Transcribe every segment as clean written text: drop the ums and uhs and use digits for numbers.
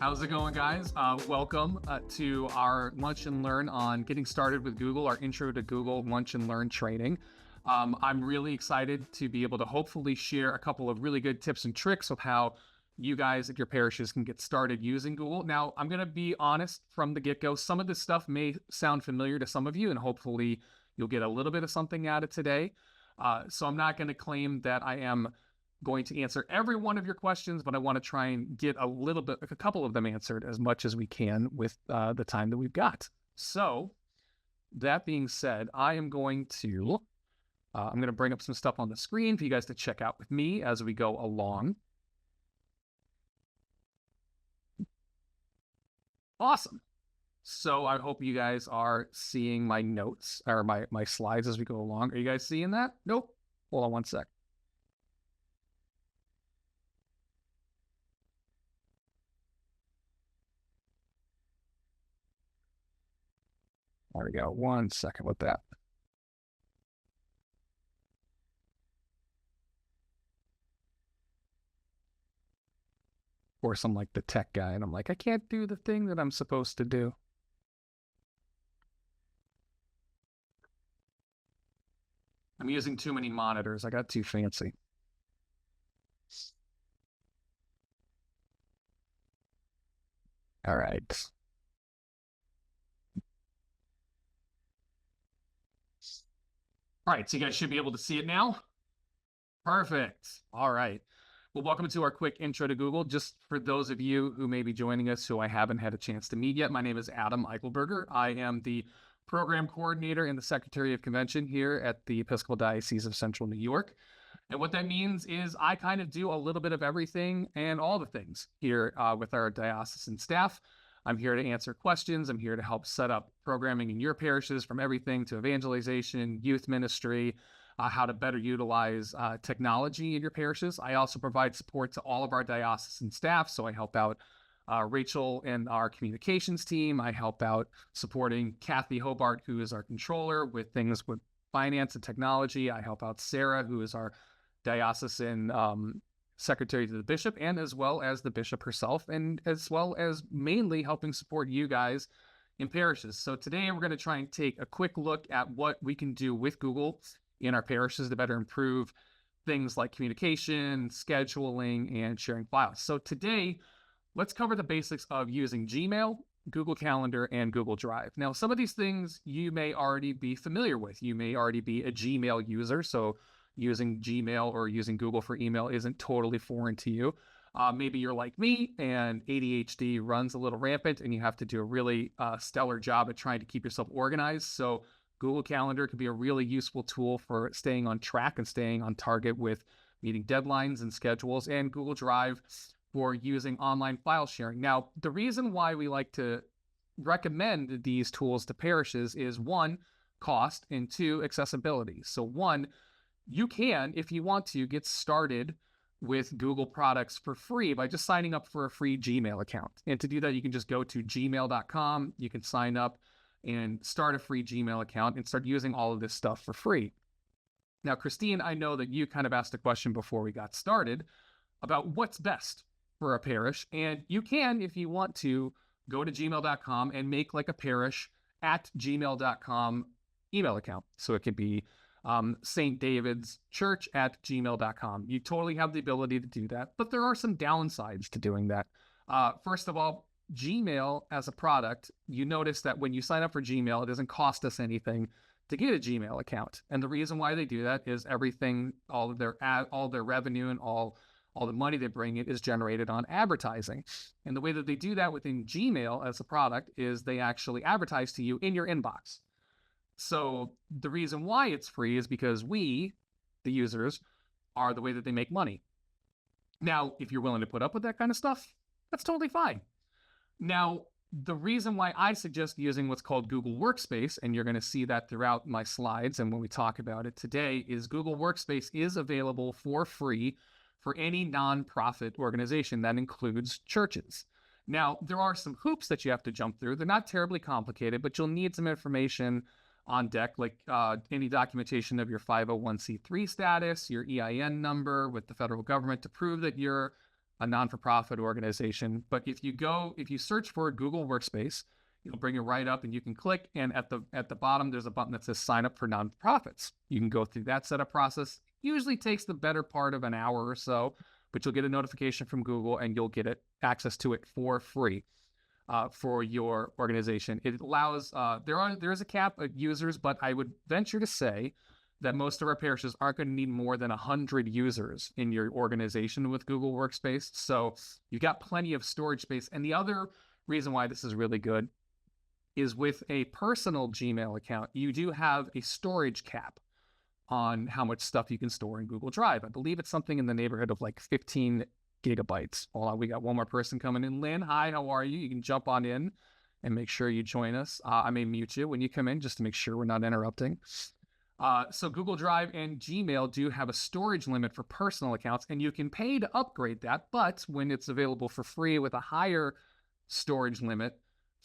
How's it going, guys? Welcome to our Lunch and Learn on getting started with Google, our Intro to Google Lunch and Learn training. I'm really excited to be able to hopefully share a couple of really good tips and tricks of how you guys at your parishes can get started using Google. Now, I'm going to be honest from the get-go. Some of this stuff may sound familiar to some of you, and hopefully you'll get a little bit of something out of today. So I'm not going to claim that I am going to answer every one of your questions, but I want to try and get a couple of them answered as much as we can with the time that we've got. So that being said, I'm going to bring up some stuff on the screen for you guys to check out with me as we go along. Awesome. So I hope you guys are seeing my notes or my slides as we go along. Are you guys seeing that? Nope. Hold on one sec. There we go. 1 second with that. Of course, I'm like the tech guy, and I'm like, I can't do the thing that I'm supposed to do. I'm using too many monitors. I got too fancy. All right. All right, so you guys should be able to see it now. Perfect. All right. Well, welcome to our quick intro to Google. Just for those of you who may be joining us who I haven't had a chance to meet yet, my name is Adam Eichelberger. I am the program coordinator and the secretary of convention here at the Episcopal Diocese of Central New York. And what that means is I kind of do a little bit of everything and all the things here with our diocesan staff. I'm here to answer questions. I'm here to help set up programming in your parishes, from everything to evangelization, youth ministry, how to better utilize technology in your parishes. I also provide support to all of our diocesan staff. So I help out Rachel and our communications team. I help out supporting Kathy Hobart, who is our controller, with things with finance and technology. I help out Sarah, who is our diocesan secretary to the bishop, and as well as the bishop herself, and as well as mainly helping support you guys in parishes. So today we're going to try and take a quick look at what we can do with Google in our parishes to better improve things like communication, scheduling, and sharing files. So today, let's cover the basics of using Gmail, Google Calendar, and Google Drive. Now, some of these things you may already be familiar with. You may already be a Gmail user, so using Gmail or using Google for email isn't totally foreign to you. Maybe you're like me and ADHD runs a little rampant and you have to do a really stellar job at trying to keep yourself organized. So Google Calendar can be a really useful tool for staying on track and staying on target with meeting deadlines and schedules, and Google Drive for using online file sharing. Now, the reason why we like to recommend these tools to parishes is 1, cost, and 2, accessibility. So 1, you can, if you want to, get started with Google products for free by just signing up for a free Gmail account. And to do that, you can just go to gmail.com. You can sign up and start a free Gmail account and start using all of this stuff for free. Now, Christine, I know that you kind of asked a question before we got started about what's best for a parish. And you can, if you want to, go to gmail.com and make like a parish at gmail.com email account. So it could be St. David's Church at gmail.com. You totally have the ability to do that, but there are some downsides to doing that. First of all, Gmail as a product, you notice that when you sign up for Gmail, it doesn't cost us anything to get a Gmail account. And the reason why they do that is everything, all of their revenue and all the money they bring in is generated on advertising. And the way that they do that within Gmail as a product is they actually advertise to you in your inbox. So the reason why it's free is because we, the users, are the way that they make money. Now, if you're willing to put up with that kind of stuff, that's totally fine. Now, the reason why I suggest using what's called Google Workspace, and you're going to see that throughout my slides and when we talk about it today, is Google Workspace is available for free for any nonprofit organization. That includes churches. Now, there are some hoops that you have to jump through. They're not terribly complicated, but you'll need some information on deck, like any documentation of your 501c3 status, your EIN number with the federal government to prove that you're a non-for-profit organization. But if you search for Google Workspace, it'll bring you right up and you can click. And at the bottom, there's a button that says sign up for nonprofits. You can go through that setup process. Usually takes the better part of an hour or so, but you'll get a notification from Google and you'll get access to it for free. For your organization. It allows, there is a cap of users, but I would venture to say that most of our parishes aren't going to need more than 100 users in your organization with Google Workspace. So you've got plenty of storage space. And the other reason why this is really good is with a personal Gmail account, you do have a storage cap on how much stuff you can store in Google Drive. I believe it's something in the neighborhood of like 15 gigabytes. Hold on, we got one more person coming in. Lynn, hi, how are you? You can jump on in and make sure you join us. I may mute you when you come in just to make sure we're not interrupting. So Google Drive and Gmail do have a storage limit for personal accounts, and you can pay to upgrade that, but when it's available for free with a higher storage limit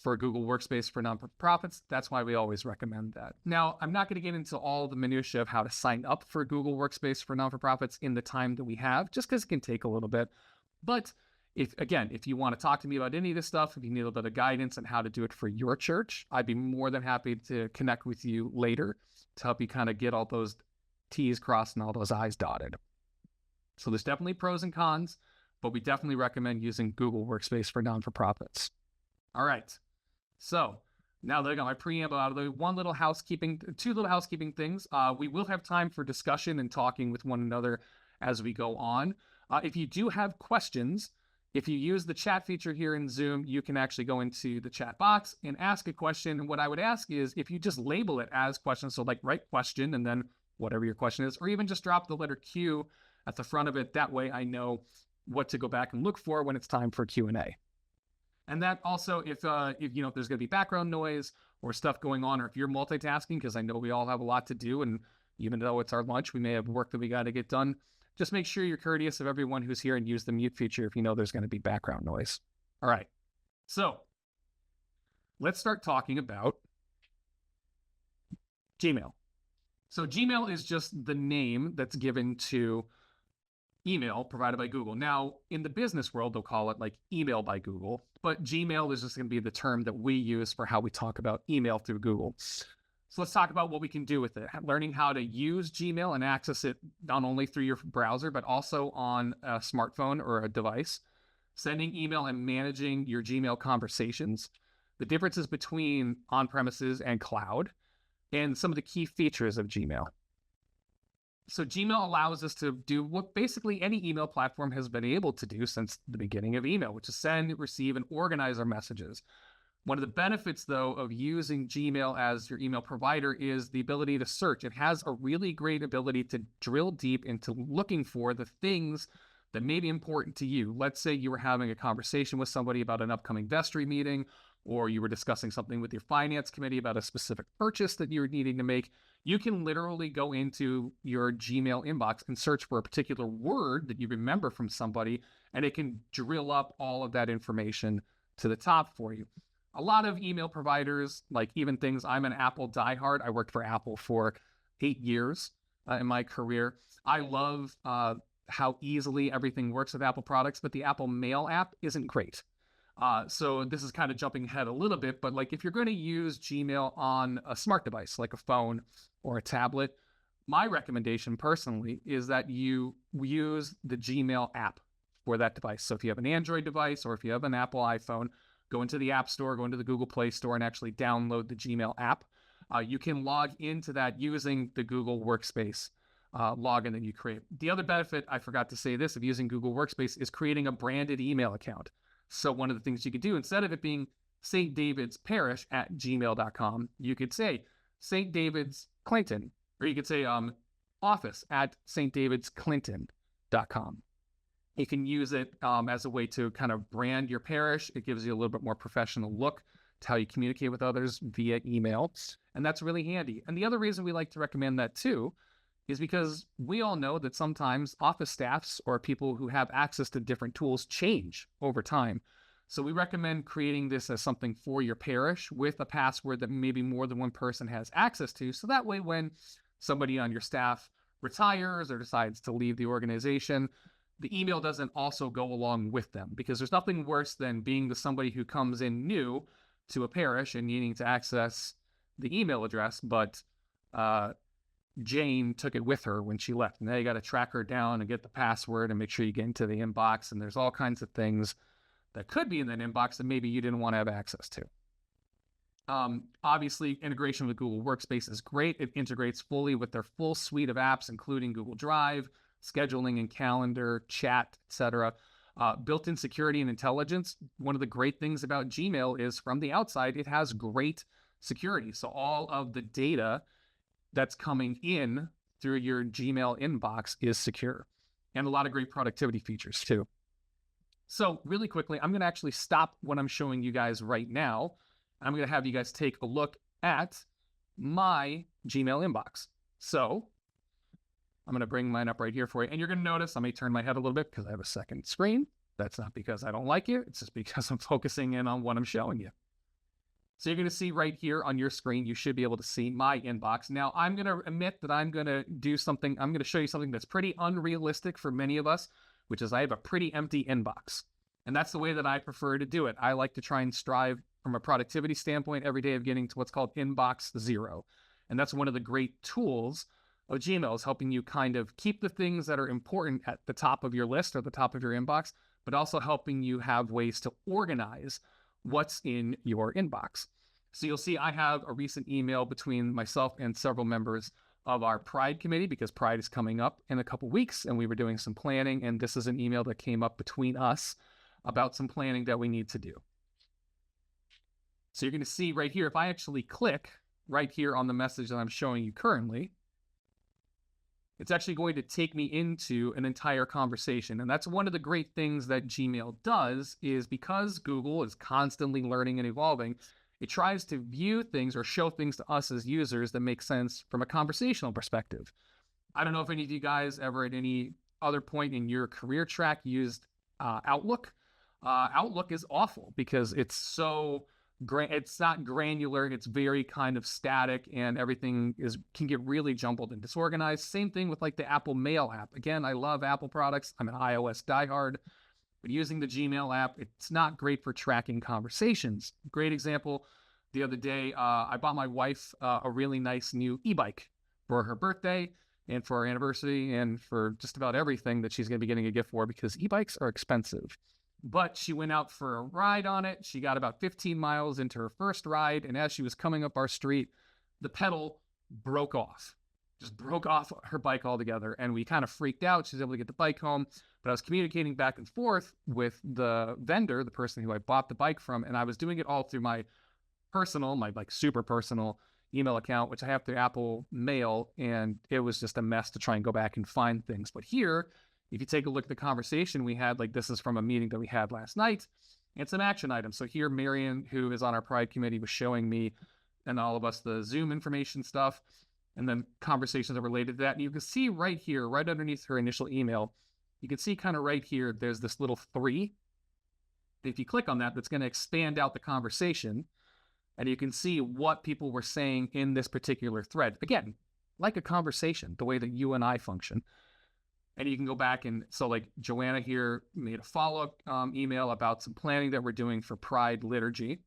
for Google Workspace for nonprofits, that's why we always recommend that. Now, I'm not going to get into all the minutiae of how to sign up for Google Workspace for nonprofits in the time that we have, just because it can take a little bit. But if you want to talk to me about any of this stuff, if you need a little bit of guidance on how to do it for your church, I'd be more than happy to connect with you later to help you kind of get all those T's crossed and all those I's dotted. So there's definitely pros and cons, but we definitely recommend using Google Workspace for non-for-profits. All right. So now that I got my preamble out of the way, two little housekeeping things. We will have time for discussion and talking with one another as we go on. If you do have questions, if you use the chat feature here in Zoom, you can actually go into the chat box and ask a question. And what I would ask is if you just label it as questions, so like write question and then whatever your question is, or even just drop the letter Q at the front of it. That way I know what to go back and look for when it's time for Q&A. And that also, if there's going to be background noise or stuff going on, or if you're multitasking, because I know we all have a lot to do, and even though it's our lunch, we may have work that we got to get done. Just make sure you're courteous of everyone who's here and use the mute feature if you know there's going to be background noise. All right. So let's start talking about Gmail. So Gmail is just the name that's given to email provided by Google. Now, in the business world, they'll call it like email by Google, but Gmail is just going to be the term that we use for how we talk about email through Google. So let's talk about what we can do with it. Learning how to use Gmail and access it not only through your browser, but also on a smartphone or a device. Sending email and managing your Gmail conversations. The differences between on-premises and cloud. And some of the key features of Gmail. So Gmail allows us to do what basically any email platform has been able to do since the beginning of email, which is send, receive, and organize our messages. One of the benefits, though, of using Gmail as your email provider is the ability to search. It has a really great ability to drill deep into looking for the things that may be important to you. Let's say you were having a conversation with somebody about an upcoming vestry meeting, or you were discussing something with your finance committee about a specific purchase that you're needing to make. You can literally go into your Gmail inbox and search for a particular word that you remember from somebody, and it can drill up all of that information to the top for you. A lot of email providers, like even things, I'm an Apple diehard. I worked for Apple for 8 years in my career. I love how easily everything works with Apple products, but the Apple Mail app isn't great. So this is kind of jumping ahead a little bit, but like if you're going to use Gmail on a smart device, like a phone or a tablet, my recommendation personally is that you use the Gmail app for that device. So if you have an Android device or if you have an Apple iPhone, go into the App Store, go into the Google Play Store and actually download the Gmail app. You can log into that using the Google Workspace login that you create. The other benefit, I forgot to say this, of using Google Workspace is creating a branded email account. So one of the things you could do, instead of it being St. David's Parish at gmail.com, you could say St. David's Clinton, or you could say office at stdavidsclinton.com. You can use it as a way to kind of brand your parish. It gives you a little bit more professional look to how you communicate with others via email. And that's really handy. And the other reason we like to recommend that too is because we all know that sometimes office staffs or people who have access to different tools change over time. So we recommend creating this as something for your parish with a password that maybe more than one person has access to. So that way, when somebody on your staff retires or decides to leave the organization, the email doesn't also go along with them, because there's nothing worse than being the somebody who comes in new to a parish and needing to access the email address, but Jane took it with her when she left. And now you got to track her down and get the password and make sure you get into the inbox. And there's all kinds of things that could be in that inbox that maybe you didn't want to have access to. Obviously, integration with Google Workspace is great. It integrates fully with their full suite of apps, including Google Drive, scheduling and calendar, chat, etc. Built-in security and intelligence. One of the great things about Gmail is from the outside, it has great security. So all of the data that's coming in through your Gmail inbox is secure, and a lot of great productivity features too. So really quickly, I'm going to actually stop what I'm showing you guys right now. I'm going to have you guys take a look at my Gmail inbox. So I'm going to bring mine up right here for you. And you're going to notice I may turn my head a little bit because I have a second screen. That's not because I don't like it. It's just because I'm focusing in on what I'm showing you. So you're going to see right here on your screen, you should be able to see my inbox. Now, I'm going to admit that I'm going to do something. I'm going to show you something that's pretty unrealistic for many of us, which is I have a pretty empty inbox. And that's the way that I prefer to do it. I like to try and strive from a productivity standpoint every day of getting to what's called inbox zero. And that's one of the great tools of Gmail, is helping you kind of keep the things that are important at the top of your list or the top of your inbox, but also helping you have ways to organize what's in your inbox. So you'll see I have a recent email between myself and several members of our Pride committee, because Pride is coming up in a couple weeks and we were doing some planning, and this is an email that came up between us about some planning that we need to do. So you're going to see right here, if I actually click right here on the message that I'm showing you currently, it's actually going to take me into an entire conversation. And that's one of the great things that Gmail does, is because Google is constantly learning and evolving, it tries to view things or show things to us as users that make sense from a conversational perspective. I don't know if any of you guys ever at any other point in your career track used Outlook. Outlook is awful because it's not granular. It's very kind of static, and everything can get really jumbled and disorganized. Same thing with like the Apple Mail app. Again, I love Apple products. I'm an iOS diehard, but using the Gmail app, it's not great for tracking conversations. Great example, the other day, I bought my wife a really nice new e-bike for her birthday and for our anniversary and for just about everything that she's going to be getting a gift for, because e-bikes are expensive. But she went out for a ride on it. She got about 15 miles into her first ride, and as she was coming up our street, the pedal broke off. Just broke off her bike altogether, and we kind of freaked out. She was able to get the bike home, but I was communicating back and forth with the vendor, the person who I bought the bike from, and I was doing it all through my personal, my like super personal email account, which I have through Apple Mail, and it was just a mess to try and go back and find things. But here, if you take a look at the conversation we had, like this is from a meeting that we had last night, and some action items. So here, Marion, who is on our Pride committee, was showing me and all of us the Zoom information stuff, and then conversations that related to that. And you can see right here, right underneath her initial email, you can see kind of right here, there's this little 3. If you click on that, that's going to expand out the conversation, and you can see what people were saying in this particular thread. Again, like a conversation, the way that you and I function. And you can go back and, so like Joanna here made a follow-up email about some planning that we're doing for Pride liturgy.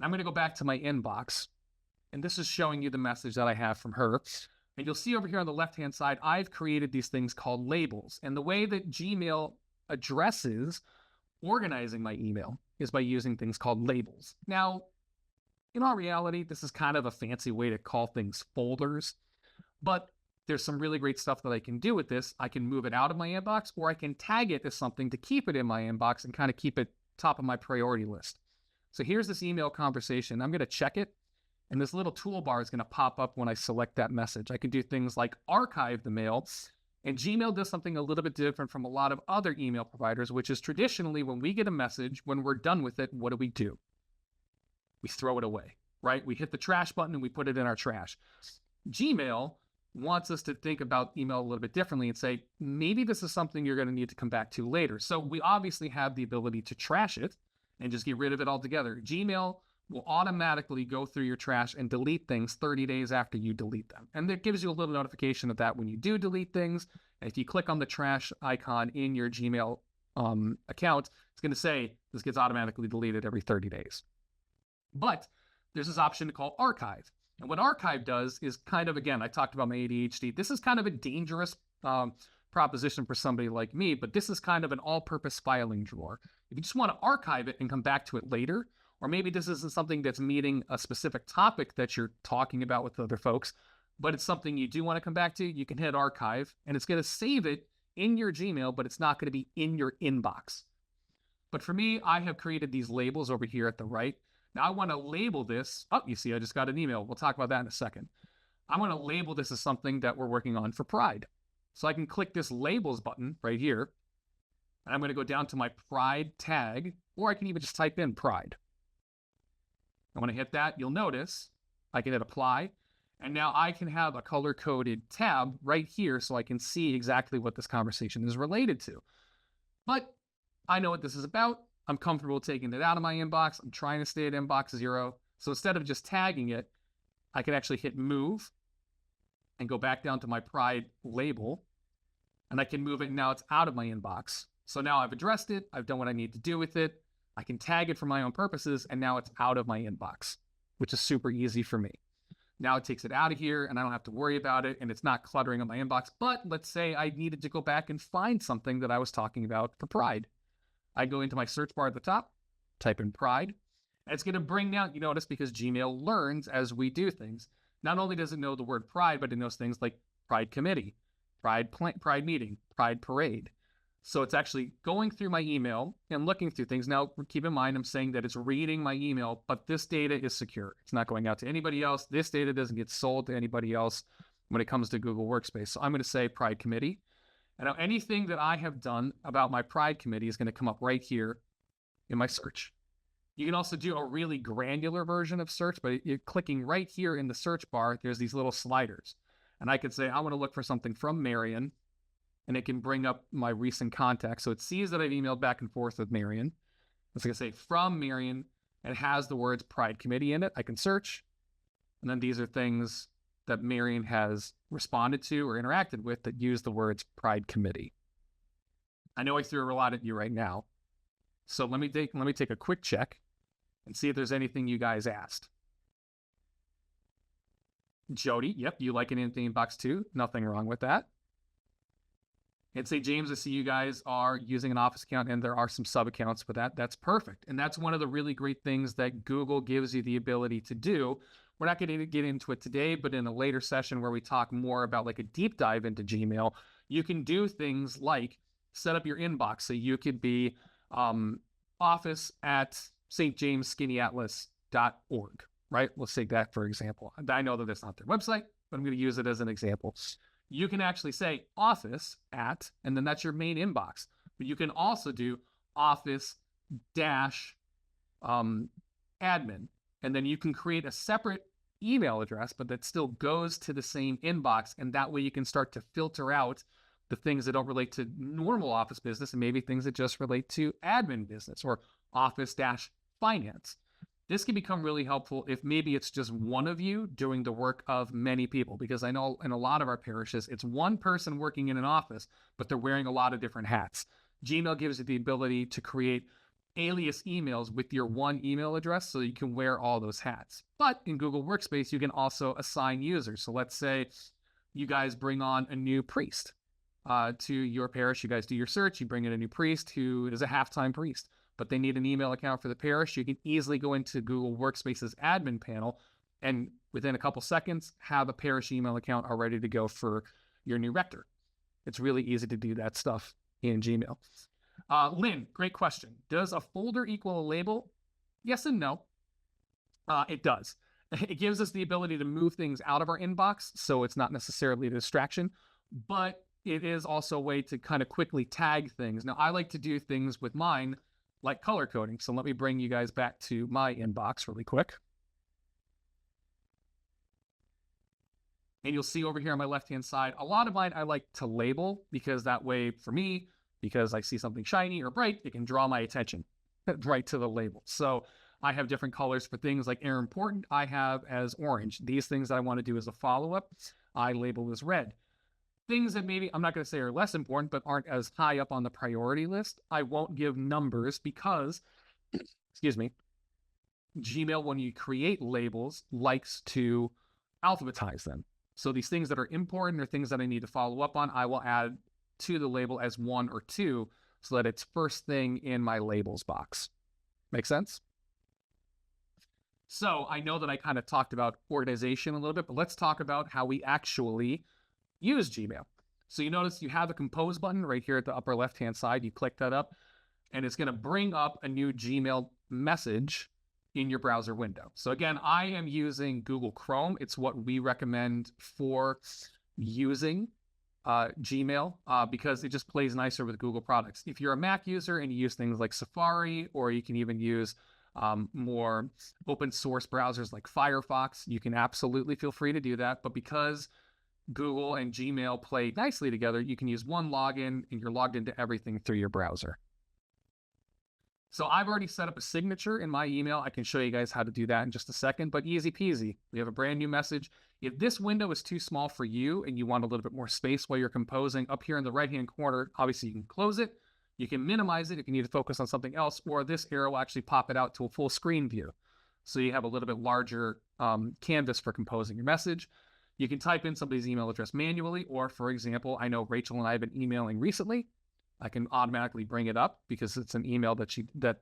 I'm going to go back to my inbox, and this is showing you the message that I have from her. And you'll see over here on the left-hand side, I've created these things called labels. And the way that Gmail addresses organizing my email is by using things called labels. Now, in all reality, this is kind of a fancy way to call things folders, but there's some really great stuff that I can do with this. I can move it out of my inbox, or I can tag it as something to keep it in my inbox and kind of keep it top of my priority list. So here's this email conversation. I'm going to check it, and this little toolbar is going to pop up when I select that message. I can do things like archive the mail, and Gmail does something a little bit different from a lot of other email providers, which is traditionally when we get a message, when we're done with it, what do? We throw it away, right? We hit the trash button and we put it in our trash. Gmail wants us to think about email a little bit differently and say, maybe this is something you're going to need to come back to later. So we obviously have the ability to trash it and just get rid of it altogether. Gmail will automatically go through your trash and delete things 30 days after you delete them. And it gives you a little notification of that when you do delete things. And if you click on the trash icon in your Gmail account, it's going to say this gets automatically deleted every 30 days. But there's this option called archive. And what archive does is kind of, again, I talked about my ADHD. This is kind of a dangerous proposition for somebody like me, but this is kind of an all-purpose filing drawer. If you just want to archive it and come back to it later, or maybe this isn't something that's meeting a specific topic that you're talking about with other folks, but it's something you do want to come back to, you can hit archive, and it's going to save it in your Gmail, but it's not going to be in your inbox. But for me, I have created these labels over here at the right. Now I want to label this. Oh, you see, I just got an email. We'll talk about that in a second. I want to label this as something that we're working on for Pride. So I can click this labels button right here, and I'm going to go down to my Pride tag, or I can even just type in Pride. And when I hit that, you'll notice I can hit apply, and now I can have a color-coded tab right here so I can see exactly what this conversation is related to. But I know what this is about. I'm comfortable taking it out of my inbox. I'm trying to stay at inbox 0. So instead of just tagging it, I can actually hit move and go back down to my Pride label, and I can move it. Now it's out of my inbox. So now I've addressed it. I've done what I need to do with it. I can tag it for my own purposes, and now it's out of my inbox, which is super easy for me. Now it takes it out of here, and I don't have to worry about it, and it's not cluttering up my inbox. But let's say I needed to go back and find something that I was talking about for Pride. I go into my search bar at the top, type in Pride, and it's going to bring down, you notice, because Gmail learns as we do things. Not only does it know the word Pride, but it knows things like Pride Committee, Pride Meeting, Pride Parade. So it's actually going through my email and looking through things. Now, keep in mind, I'm saying that it's reading my email, but this data is secure. It's not going out to anybody else. This data doesn't get sold to anybody else when it comes to Google Workspace. So I'm going to say Pride Committee. And now anything that I have done about my Pride Committee is going to come up right here in my search. You can also do a really granular version of search, but you're clicking right here in the search bar, there's these little sliders. And I could say, I want to look for something from Marion, and it can bring up my recent contacts. So it sees that I've emailed back and forth with Marion. It's going to say from Marion, and it has the words Pride Committee in it. I can search. And then these are things that Marion has responded to or interacted with that use the words Pride Committee. I know I threw a lot at you right now. So let me take a quick check and see if there's anything you guys asked. Jody, yep, you like it in the inbox too. Nothing wrong with that. And say, James, I see you guys are using an Office account and there are some sub accounts for that. That's perfect. And that's one of the really great things that Google gives you the ability to do. We're not going to get into it today, but in a later session where we talk more about like a deep dive into Gmail, you can do things like set up your inbox. So you could be office@stjamesskinnyatlas.org, right? Let's take that for example. I know that that's not their website, but I'm going to use it as an example. You can actually say office at, and then that's your main inbox. But you can also do office dash admin. And then you can create a separate email address, but that still goes to the same inbox. And that way you can start to filter out the things that don't relate to normal office business and maybe things that just relate to admin business or office dash finance. This can become really helpful if maybe it's just one of you doing the work of many people, because I know in a lot of our parishes, it's one person working in an office, but they're wearing a lot of different hats. Gmail gives you the ability to create alias emails with your one email address so you can wear all those hats. But in Google Workspace, you can also assign users. So let's say you guys bring on a new priest to your parish. You guys do your search, you bring in a new priest who is a half-time priest, but they need an email account for the parish. You can easily go into Google Workspace's admin panel and within a couple seconds have a parish email account all ready to go for your new rector. It's really easy to do that stuff in Gmail. Lynn, great question. Does a folder equal a label? Yes and no. It does. It gives us the ability to move things out of our inbox, so it's not necessarily a distraction, but it is also a way to kind of quickly tag things. Now, I like to do things with mine like color coding. So let me bring you guys back to my inbox really quick. And you'll see over here on my left-hand side, a lot of mine I like to label because that way for me, because I see something shiny or bright, it can draw my attention right to the label. So I have different colors for things like are important. I have as orange. These things I want to do as a follow-up, I label as red. Things that maybe I'm not going to say are less important, but aren't as high up on the priority list, I won't give numbers because, excuse me, Gmail, when you create labels, likes to alphabetize them. So these things that are important or things that I need to follow up on, I will add to the label as 1 or 2 so that it's first thing in my labels box. Make sense? So I know that I kind of talked about organization a little bit, but let's talk about how we actually use Gmail. So you notice you have a compose button right here at the upper left-hand side. You click that up, and it's going to bring up a new Gmail message in your browser window. So again, I am using Google Chrome. It's what we recommend for using Gmail because it just plays nicer with Google products. If you're a Mac user and you use things like Safari, or you can even use more open source browsers like Firefox, you can absolutely feel free to do that. But because Google and Gmail play nicely together, you can use one login and you're logged into everything through your browser. So I've already set up a signature in my email. I can show you guys how to do that in just a second, but easy peasy. We have a brand new message. If this window is too small for you and you want a little bit more space while you're composing, up here in the right-hand corner, obviously you can close it. You can minimize it if you need to focus on something else, or this arrow will actually pop it out to a full screen view. So you have a little bit larger canvas for composing your message. You can type in somebody's email address manually, or for example, I know Rachel and I have been emailing recently. I can automatically bring it up because it's an email that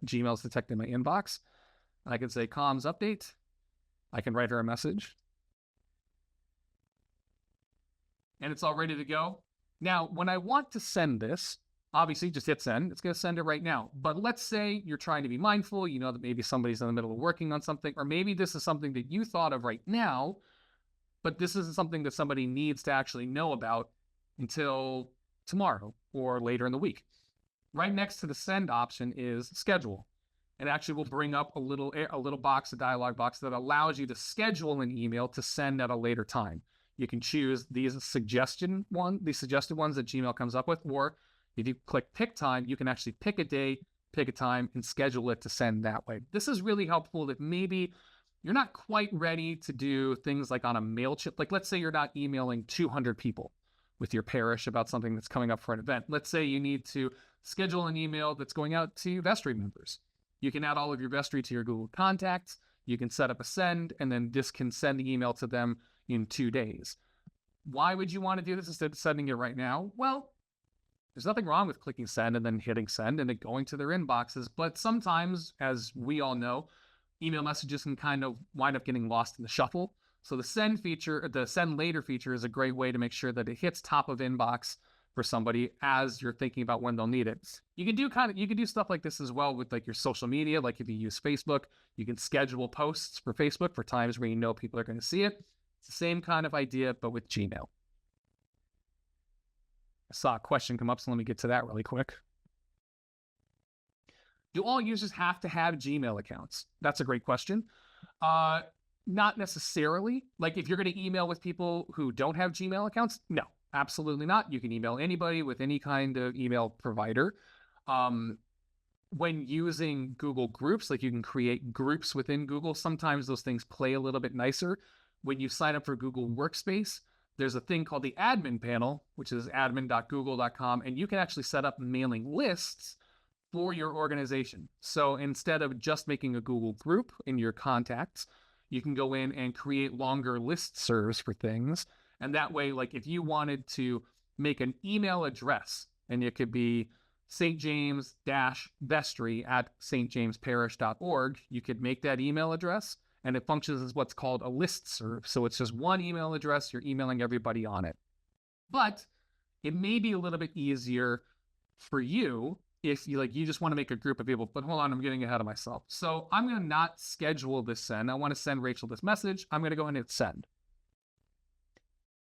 Gmail's detected in my inbox. I can say comms update. I can write her a message. And it's all ready to go. Now, when I want to send this, obviously just hit send. It's going to send it right now. But let's say you're trying to be mindful. You know that maybe somebody's in the middle of working on something, or maybe this is something that you thought of right now, but this isn't something that somebody needs to actually know about until tomorrow or later in the week. Right next to the send option is schedule. It actually will bring up a little box, a dialog box that allows you to schedule an email to send at a later time. You can choose these suggested ones that Gmail comes up with, or if you click pick time, you can actually pick a day, pick a time, and schedule it to send that way. This is really helpful if maybe you're not quite ready to do things like on a MailChimp. Like let's say you're not emailing 200 people with your parish about something that's coming up for an event. Let's say you need to schedule an email that's going out to vestry members. You can add all of your vestry to your Google Contacts. You can set up a send, and then this can send the email to them in 2 days. Why would you want to do this instead of sending it right now? Well, there's nothing wrong with clicking send and then hitting send and it going to their inboxes. But sometimes, as we all know, email messages can kind of wind up getting lost in the shuffle. So the send feature, the send later feature, is a great way to make sure that it hits top of inbox for somebody as you're thinking about when they'll need it. You can do stuff like this as well with like your social media. Like if you use Facebook, you can schedule posts for Facebook for times where you know people are going to see it. It's the same kind of idea, but with Gmail. I saw a question come up, so let me get to that really quick. Do all users have to have Gmail accounts? That's a great question. Not necessarily. Like if you're going to email with people who don't have Gmail accounts, no, absolutely not. You can email anybody with any kind of email provider. When using Google Groups, like you can create groups within Google, sometimes those things play a little bit nicer. When you sign up for Google Workspace, there's a thing called the admin panel, which is admin.google.com, and you can actually set up mailing lists for your organization. So instead of just making a Google group in your contacts, you can go in and create longer listservs for things. And that way, like if you wanted to make an email address, and it could be St. James-vestry at stjamesparish.org, you could make that email address, and it functions as what's called a listserv. So it's just one email address, you're emailing everybody on it. But it may be a little bit easier for you if you just want to make a group of people. But hold on, I'm getting ahead of myself. So I'm going to not schedule this send. I want to send Rachel this message. I'm going to go ahead and hit send.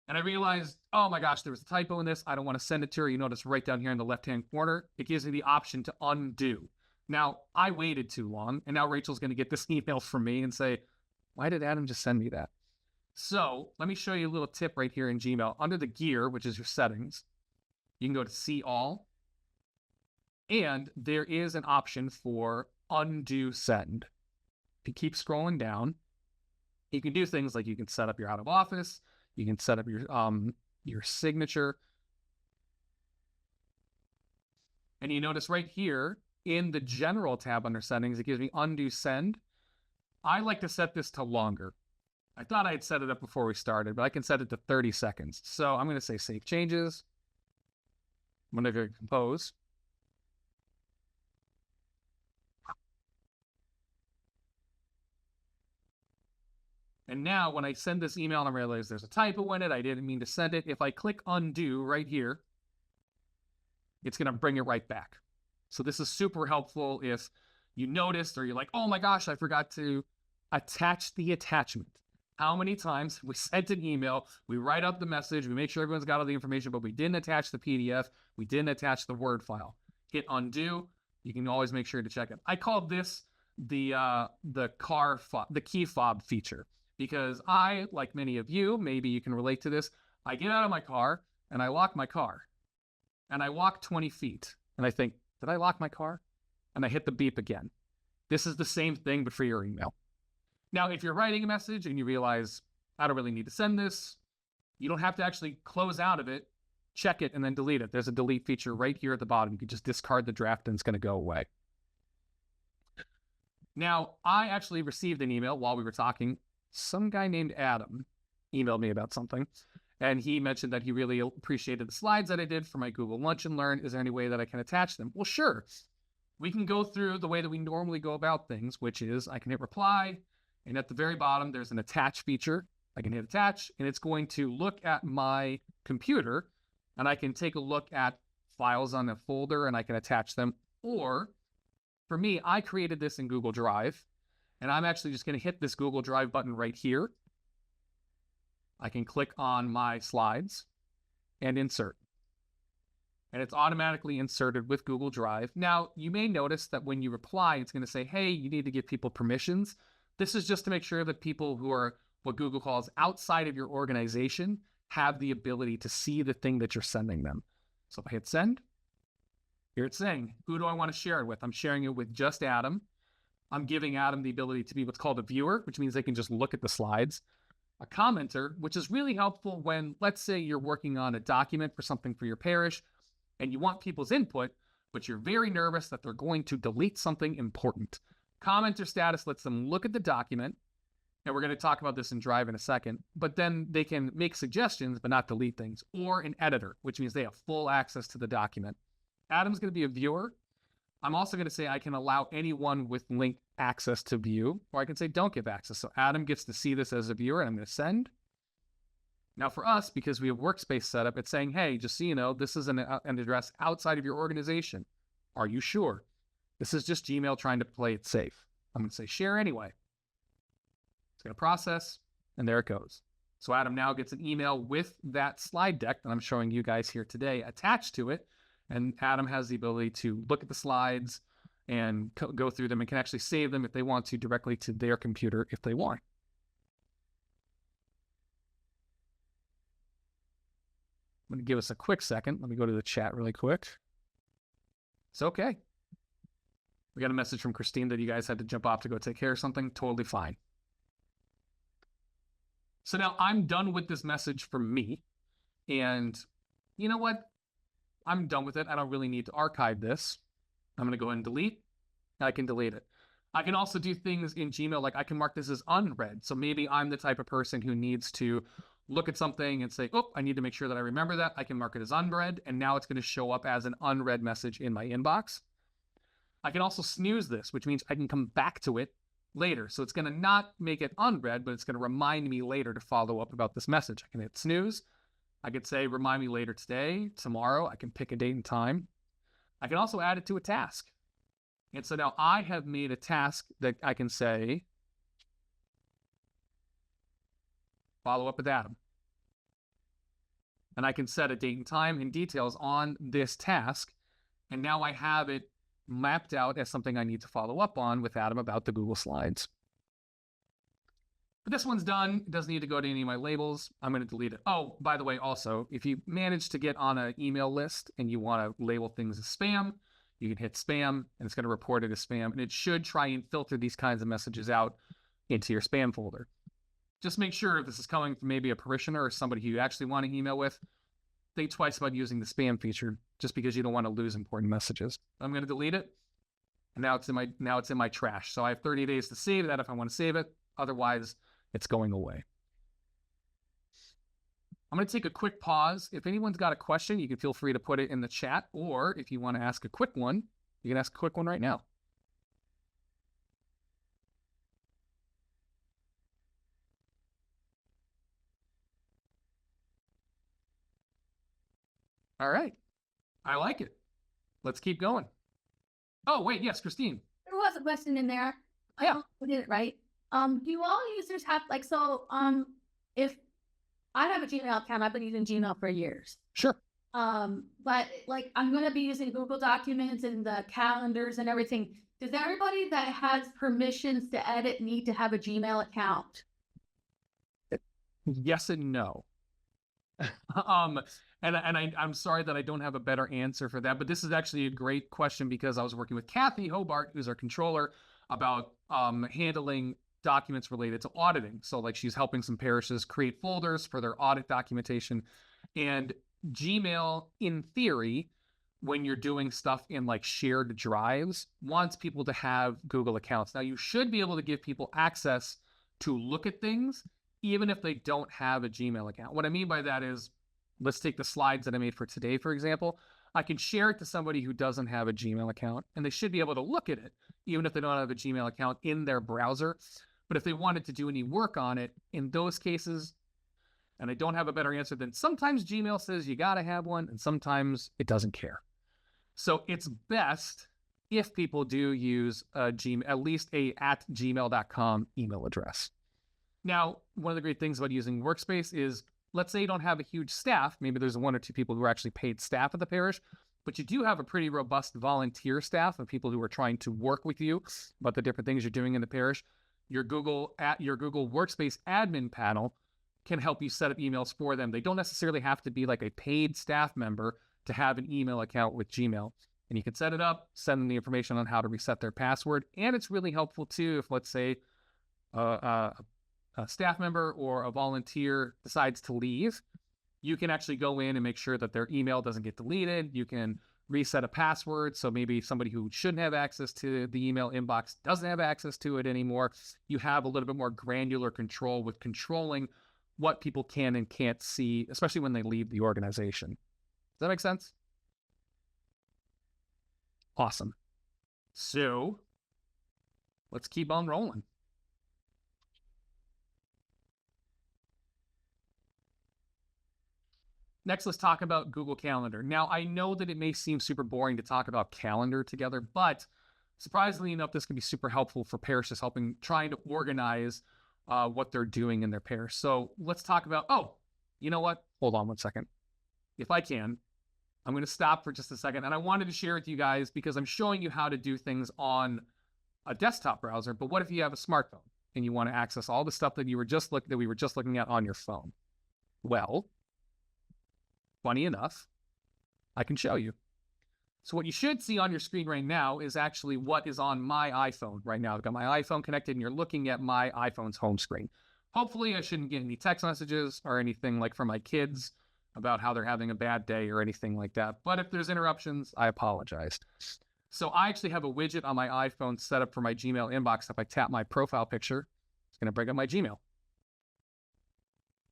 And I realized, oh my gosh, there was a typo in this. I don't want to send it to her. You notice right down here in the left-hand corner, it gives me the option to undo. Now, I waited too long, and now Rachel's going to get this email from me and say, why did Adam just send me that? So let me show you a little tip right here in Gmail. Under the gear, which is your settings, you can go to see all. And there is an option for undo send. If you keep scrolling down, you can do things like you can set up your out of office, you can set up your signature. And you notice right here in the general tab under settings, it gives me undo send. I like to set this to longer. I thought I had set it up before we started, but I can set it to 30 seconds. So I'm going to say save changes. I'm going to compose. And now when I send this email and I realize there's a typo in it, I didn't mean to send it. If I click undo right here, it's going to bring it right back. So this is super helpful if you noticed or you're like, oh my gosh, I forgot to attach the attachment. How many times we sent an email, we write up the message, we make sure everyone's got all the information, but we didn't attach the PDF, we didn't attach the Word file. Hit undo. You can always make sure to check it. I call this the key fob feature because I, like many of you, maybe you can relate to this, I get out of my car and I lock my car and I walk 20 feet and I think, did I lock my car? And I hit the beep again. This is the same thing, but for your email. Now, if you're writing a message and you realize, I don't really need to send this, you don't have to actually close out of it, check it, and then delete it. There's a delete feature right here at the bottom. You can just discard the draft and it's going to go away. Now, I actually received an email while we were talking. Some guy named Adam emailed me about something, and he mentioned that he really appreciated the slides that I did for my Google Lunch and Learn. Is there any way that I can attach them? Well, sure. We can go through the way that we normally go about things, which is I can hit reply, and at the very bottom, there's an attach feature. I can hit attach, and it's going to look at my computer, and I can take a look at files on a folder, and I can attach them. Or, for me, I created this in Google Drive, and I'm actually just going to hit this Google Drive button right here. I can click on my slides and insert. And it's automatically inserted with Google Drive. Now, you may notice that when you reply, it's going to say, hey, you need to give people permissions. This is just to make sure that people who are what Google calls outside of your organization have the ability to see the thing that you're sending them. So if I hit send, here it's saying, who do I want to share it with? I'm sharing it with just Adam. I'm giving Adam the ability to be what's called a viewer, which means they can just look at the slides. A commenter, which is really helpful when, let's say you're working on a document for something for your parish and you want people's input, but you're very nervous that they're going to delete something important. Commenter status lets them look at the document, and we're going to talk about this in Drive in a second, but then they can make suggestions but not delete things, or an editor, which means they have full access to the document. Adam's going to be a viewer. I'm also going to say I can allow anyone with link access to view, or I can say don't give access. So Adam gets to see this as a viewer, and I'm going to send. Now for us, because we have workspace set up, it's saying, hey, just so you know, this is an address outside of your organization. Are you sure? This is just Gmail trying to play it safe. I'm going to say share anyway. It's going to process, and there it goes. So Adam now gets an email with that slide deck that I'm showing you guys here today attached to it, and Adam has the ability to look at the slides and go through them and can actually save them if they want to directly to their computer if they want. I'm going to give us a quick second. Let me go to the chat really quick. It's okay. We got a message from Christine that you guys had to jump off to go take care of something. Totally fine. So now I'm done with this message from me. And you know what? I'm done with it. I don't really need to archive this. I'm going to go ahead and delete. I can delete it. I can also do things in Gmail, like I can mark this as unread. So maybe I'm the type of person who needs to look at something and say, oh, I need to make sure that I remember that. I can mark it as unread, and now it's going to show up as an unread message in my inbox. I can also snooze this, which means I can come back to it later. So it's going to not make it unread, but it's going to remind me later to follow up about this message. I can hit snooze. I could say, remind me later today, tomorrow. I can pick a date and time. I can also add it to a task. And so now I have made a task that I can say, follow up with Adam. And I can set a date and time and details on this task. And now I have it mapped out as something I need to follow up on with Adam about the Google Slides. But this one's done. It doesn't need to go to any of my labels. I'm going to delete it. Oh, by the way, also, if you manage to get on an email list and you want to label things as spam, You can hit spam, and it's going to report it as spam, and it should try and filter these kinds of messages out into your spam folder. Just make sure if this is coming from maybe a parishioner or somebody who you actually want to email with, think twice about using the spam feature, just because you don't want to lose important messages. I'm going to delete it, and now it's in my trash. So I have 30 days to save that if I want to save it. Otherwise, it's going away. I'm going to take a quick pause. If anyone's got a question, you can feel free to put it in the chat, or if you want to ask a quick one, you can ask a quick one right now. All right. I like it. Let's keep going. Oh, wait. Yes, Christine. There was a question in there. Yeah. We did it right. Do all users have if I have a Gmail account, I've been using Gmail for years. Sure. But like I'm going to be using Google Documents and the calendars and everything. Does everybody that has permissions to edit need to have a Gmail account? Yes and no. I'm sorry that I don't have a better answer for that, but this is actually a great question because I was working with Kathy Hobart, who's our controller, about handling documents related to auditing. So like she's helping some parishes create folders for their audit documentation. And Gmail, in theory, when you're doing stuff in like shared drives, wants people to have Google accounts. Now you should be able to give people access to look at things, even if they don't have a Gmail account. What I mean by that is, let's take the slides that I made for today, for example. I can share it to somebody who doesn't have a Gmail account, and they should be able to look at it, even if they don't have a Gmail account in their browser. But if they wanted to do any work on it, in those cases, and I don't have a better answer, then sometimes Gmail says you got to have one, and sometimes it doesn't care. So it's best if people do use at least a @gmail.com email address. Now, one of the great things about using Workspace is, let's say you don't have a huge staff. Maybe there's 1 or 2 people who are actually paid staff at the parish, but you do have a pretty robust volunteer staff of people who are trying to work with you about the different things you're doing in the parish. Your Google Workspace admin panel can help you set up emails for them. They don't necessarily have to be like a paid staff member to have an email account with Gmail. And you can set it up, send them the information on how to reset their password. And it's really helpful too if, let's say, a staff member or a volunteer decides to leave, you can actually go in and make sure that their email doesn't get deleted. You can reset a password. So maybe somebody who shouldn't have access to the email inbox doesn't have access to it anymore. You have a little bit more granular control with controlling what people can and can't see, especially when they leave the organization. Does that make sense? Awesome. So let's keep on rolling. Next, let's talk about Google Calendar. Now, I know that it may seem super boring to talk about calendar together, but surprisingly enough, this can be super helpful for parishes trying to organize what they're doing in their parish. So let's talk about, you know what? Hold on one second. If I can, I'm going to stop for just a second. And I wanted to share with you guys because I'm showing you how to do things on a desktop browser. But what if you have a smartphone and you want to access all the stuff that we were just looking at on your phone? Well, funny enough, I can show you. So what you should see on your screen right now is actually what is on my iPhone right now. I've got my iPhone connected and you're looking at my iPhone's home screen. Hopefully I shouldn't get any text messages or anything like from my kids about how they're having a bad day or anything like that. But if there's interruptions, I apologize. So I actually have a widget on my iPhone set up for my Gmail inbox. If I tap my profile picture, it's going to bring up my Gmail.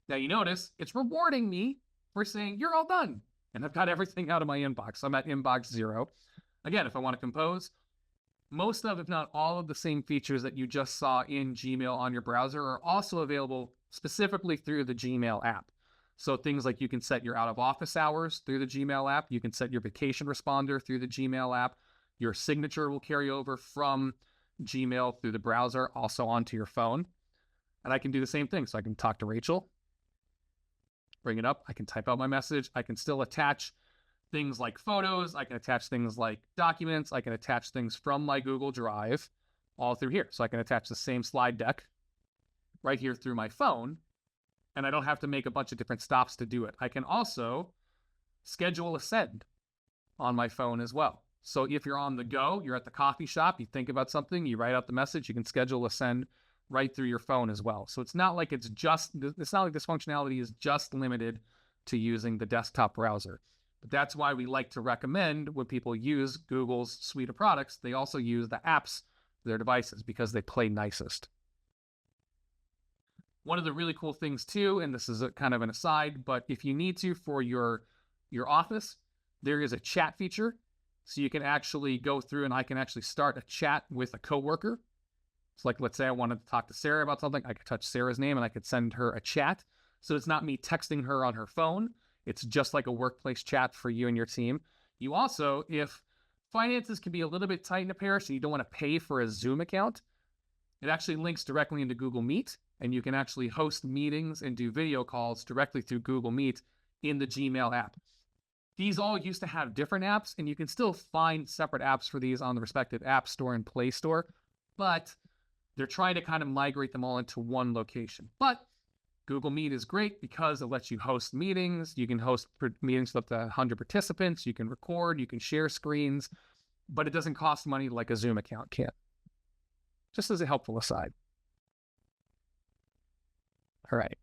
Now you notice it's rewarding me for saying you're all done. And I've got everything out of my inbox. I'm at inbox 0. Again, if I want to compose, most of, if not all of the same features that you just saw in Gmail on your browser are also available specifically through the Gmail app. So things like you can set your out of office hours through the Gmail app. You can set your vacation responder through the Gmail app. Your signature will carry over from Gmail through the browser also onto your phone. And I can do the same thing. So I can talk to Rachel, bring it up. I can type out my message. I can still attach things like photos. I can attach things like documents. I can attach things from my Google Drive all through here. So I can attach the same slide deck right here through my phone, and I don't have to make a bunch of different stops to do it. I can also schedule a send on my phone as well. So if you're on the go, you're at the coffee shop, you think about something, you write out the message, you can schedule a send right through your phone as well. So it's not like this functionality is just limited to using the desktop browser. But that's why we like to recommend when people use Google's suite of products, they also use the apps for their devices because they play nicest. One of the really cool things too, and this is a kind of an aside, but if you need to for your office, there is a chat feature. So you can actually go through and I can actually start a chat with a coworker. So like, let's say I wanted to talk to Sarah about something. I could touch Sarah's name and I could send her a chat. So it's not me texting her on her phone. It's just like a workplace chat for you and your team. You also, if finances can be a little bit tight in a parish and you don't want to pay for a Zoom account, it actually links directly into Google Meet, and you can actually host meetings and do video calls directly through Google Meet in the Gmail app. These all used to have different apps, and you can still find separate apps for these on the respective App Store and Play Store, but they're trying to kind of migrate them all into one location. But Google Meet is great because it lets you host meetings. You can host meetings with up to 100 participants. You can record, you can share screens, but it doesn't cost money like a Zoom account can. Just as a helpful aside. All right.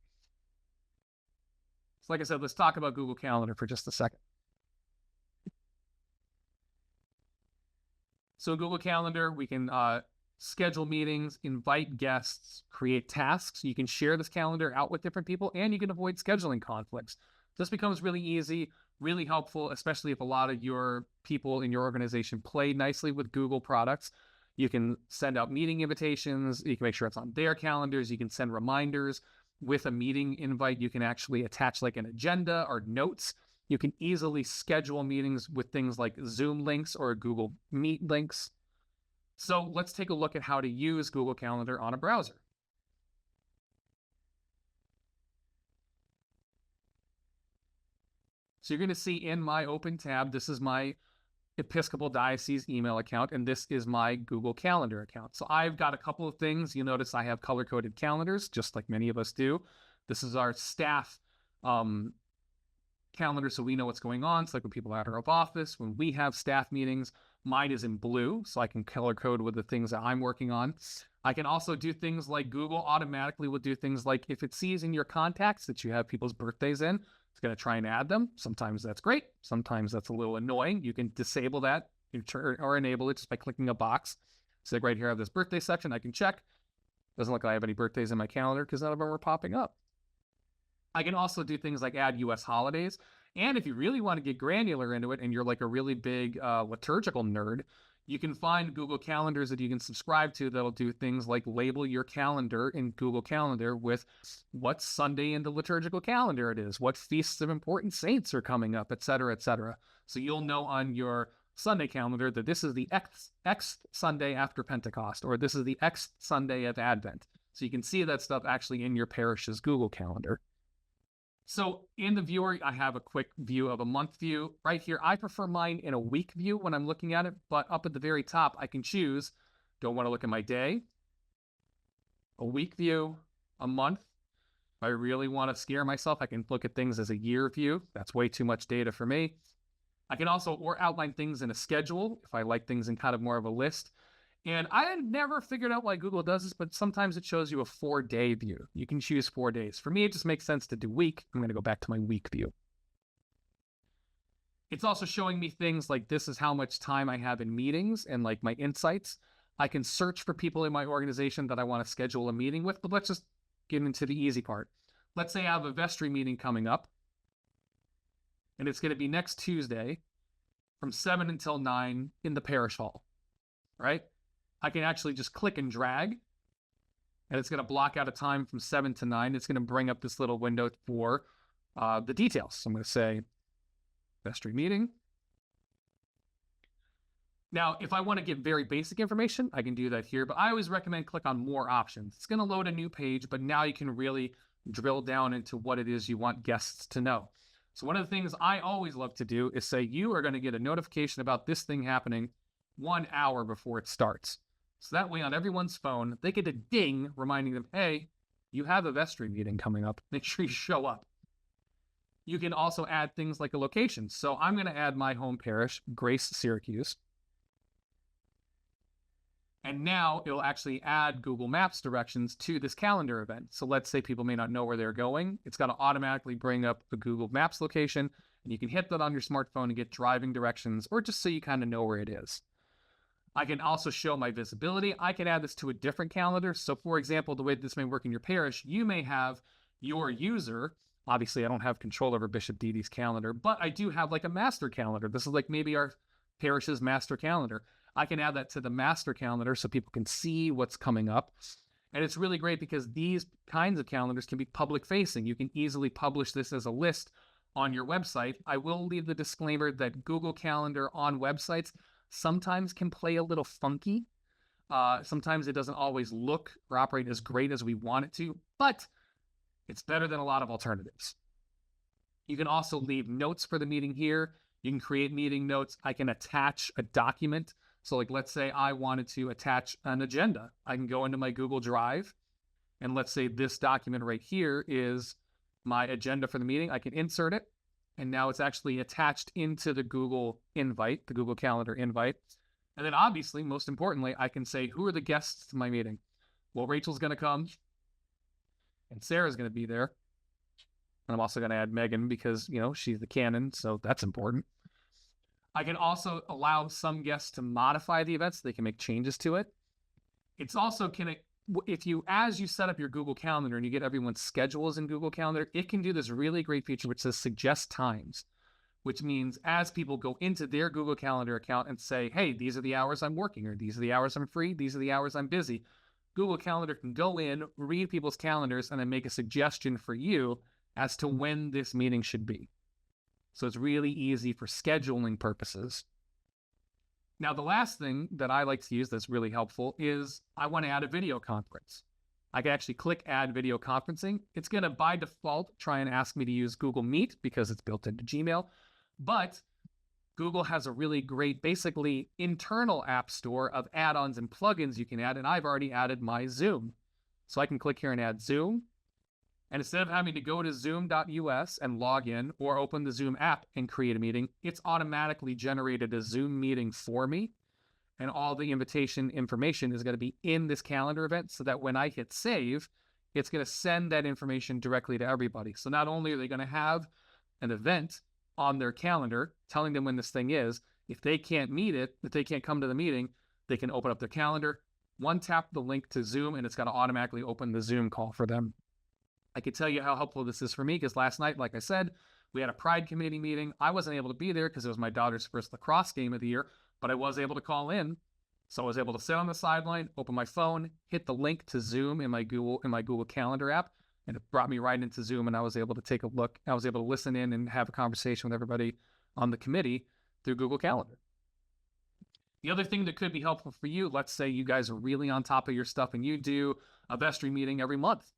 So like I said, let's talk about Google Calendar for just a second. So in Google Calendar, we can schedule meetings, invite guests, create tasks. You can share this calendar out with different people, and you can avoid scheduling conflicts. This becomes really easy, really helpful, especially if a lot of your people in your organization play nicely with Google products. You can send out meeting invitations. You can make sure it's on their calendars. You can send reminders. With a meeting invite, you can actually attach like an agenda or notes. You can easily schedule meetings with things like Zoom links or Google Meet links. So let's take a look at how to use Google Calendar on a browser. So you're going to see in my open tab, this is my Episcopal Diocese email account, and this is my Google Calendar account. So I've got a couple of things. You'll notice I have color-coded calendars, just like many of us do. This is our staff calendar, so we know what's going on. It's like when people are out of office, when we have staff meetings. Mine is in blue, so I can color code with the things that I'm working on. I can also do things like Google automatically will do things like if it sees in your contacts that you have people's birthdays in, it's going to try and add them. Sometimes that's great. Sometimes that's a little annoying. You can disable that or enable it just by clicking a box. So like right here, I have this birthday section. I can check. Doesn't look like I have any birthdays in my calendar because none of them are popping up. I can also do things like add US holidays. And if you really want to get granular into it and you're like a really big liturgical nerd, you can find Google Calendars that you can subscribe to that'll do things like label your calendar in Google Calendar with what Sunday in the liturgical calendar it is, what feasts of important saints are coming up, et cetera, et cetera. So you'll know on your Sunday calendar that this is the X Sunday after Pentecost, or this is the X Sunday of Advent. So you can see that stuff actually in your parish's Google Calendar. So in the viewer, I have a quick view of a month view. Right here, I prefer mine in a week view when I'm looking at it, but up at the very top, I can choose, don't want to look at my day, a week view, a month. If I really want to scare myself, I can look at things as a year view. That's way too much data for me. I can also outline things in a schedule if I like things in kind of more of a list. And I never figured out why Google does this, but sometimes it shows you a 4-day view. You can choose 4 days. For me, it just makes sense to do week. I'm going to go back to my week view. It's also showing me things like this is how much time I have in meetings and like my insights. I can search for people in my organization that I want to schedule a meeting with, but let's just get into the easy part. Let's say I have a vestry meeting coming up, and it's going to be next Tuesday from 7 until 9 in the parish hall, right? I can actually just click and drag, and it's going to block out a time from 7 to 9. It's going to bring up this little window for the details. So I'm going to say vestry meeting. Now, if I want to get very basic information, I can do that here, but I always recommend click on more options. It's going to load a new page, but now you can really drill down into what it is you want guests to know. So one of the things I always love to do is say, you are going to get a notification about this thing happening 1 hour before it starts. So that way on everyone's phone, they get a ding reminding them, hey, you have a vestry meeting coming up. Make sure you show up. You can also add things like a location. So I'm going to add my home parish, Grace Syracuse. And now it'll actually add Google Maps directions to this calendar event. So let's say people may not know where they're going. It's going to automatically bring up the Google Maps location, and you can hit that on your smartphone and get driving directions, or just so you kind of know where it is. I can also show my visibility. I can add this to a different calendar. So for example, the way this may work in your parish, you may have your user. Obviously, I don't have control over Bishop Didi's calendar, but I do have like a master calendar. This is like maybe our parish's master calendar. I can add that to the master calendar so people can see what's coming up. And it's really great because these kinds of calendars can be public facing. You can easily publish this as a list on your website. I will leave the disclaimer that Google Calendar on websites sometimes can play a little funky. Sometimes it doesn't always look or operate as great as we want it to, but it's better than a lot of alternatives. You can also leave notes for the meeting here. You can create meeting notes. I can attach a document. So like, let's say I wanted to attach an agenda. I can go into my Google Drive, and let's say this document right here is my agenda for the meeting. I can insert it, and now it's actually attached into the Google invite, the Google Calendar invite. And then obviously, most importantly, I can say, who are the guests to my meeting? Well, Rachel's going to come, and Sarah's going to be there. And I'm also going to add Megan because, you know, she's the canon, so that's important. I can also allow some guests to modify the event so they can make changes to it. It's also if you, as you set up your Google Calendar and you get everyone's schedules in Google Calendar, it can do this really great feature which says suggest times, which means as people go into their Google Calendar account and say, hey, these are the hours I'm working, or these are the hours I'm free, these are the hours I'm busy, Google Calendar can go in, read people's calendars, and then make a suggestion for you as to when this meeting should be. So it's really easy for scheduling purposes. Now, the last thing that I like to use that's really helpful is I want to add a video conference. I can actually click add video conferencing. It's going to by default try and ask me to use Google Meet because it's built into Gmail, but Google has a really great, basically internal app store of add-ons and plugins you can add, and I've already added my Zoom. So I can click here and add Zoom. And instead of having to go to zoom.us and log in or open the Zoom app and create a meeting, it's automatically generated a Zoom meeting for me. And all the invitation information is going to be in this calendar event so that when I hit save, it's going to send that information directly to everybody. So not only are they going to have an event on their calendar telling them when this thing is, if they can't meet it, if they can't come to the meeting, they can open up their calendar, one tap the link to Zoom, and it's going to automatically open the Zoom call for them. I can tell you how helpful this is for me because last night, like I said, we had a Pride Committee meeting. I wasn't able to be there because it was my daughter's first lacrosse game of the year, but I was able to call in. So I was able to sit on the sideline, open my phone, hit the link to Zoom in my Google Calendar app, and it brought me right into Zoom, and I was able to take a look. I was able to listen in and have a conversation with everybody on the committee through Google Calendar. The other thing that could be helpful for you, let's say you guys are really on top of your stuff and you do a vestry meeting every month.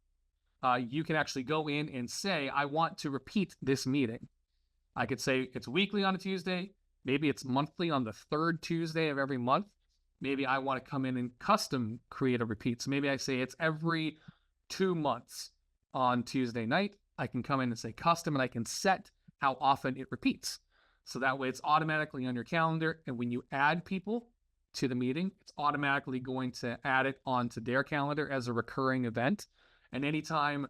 You can actually go in and say, I want to repeat this meeting. I could say it's weekly on a Tuesday. Maybe it's monthly on the third Tuesday of every month. Maybe I want to come in and custom create a repeat. So maybe I say it's every 2 months on Tuesday night. I can come in and say custom, and I can set how often it repeats. So that way it's automatically on your calendar. And when you add people to the meeting, it's automatically going to add it onto their calendar as a recurring event. And anytime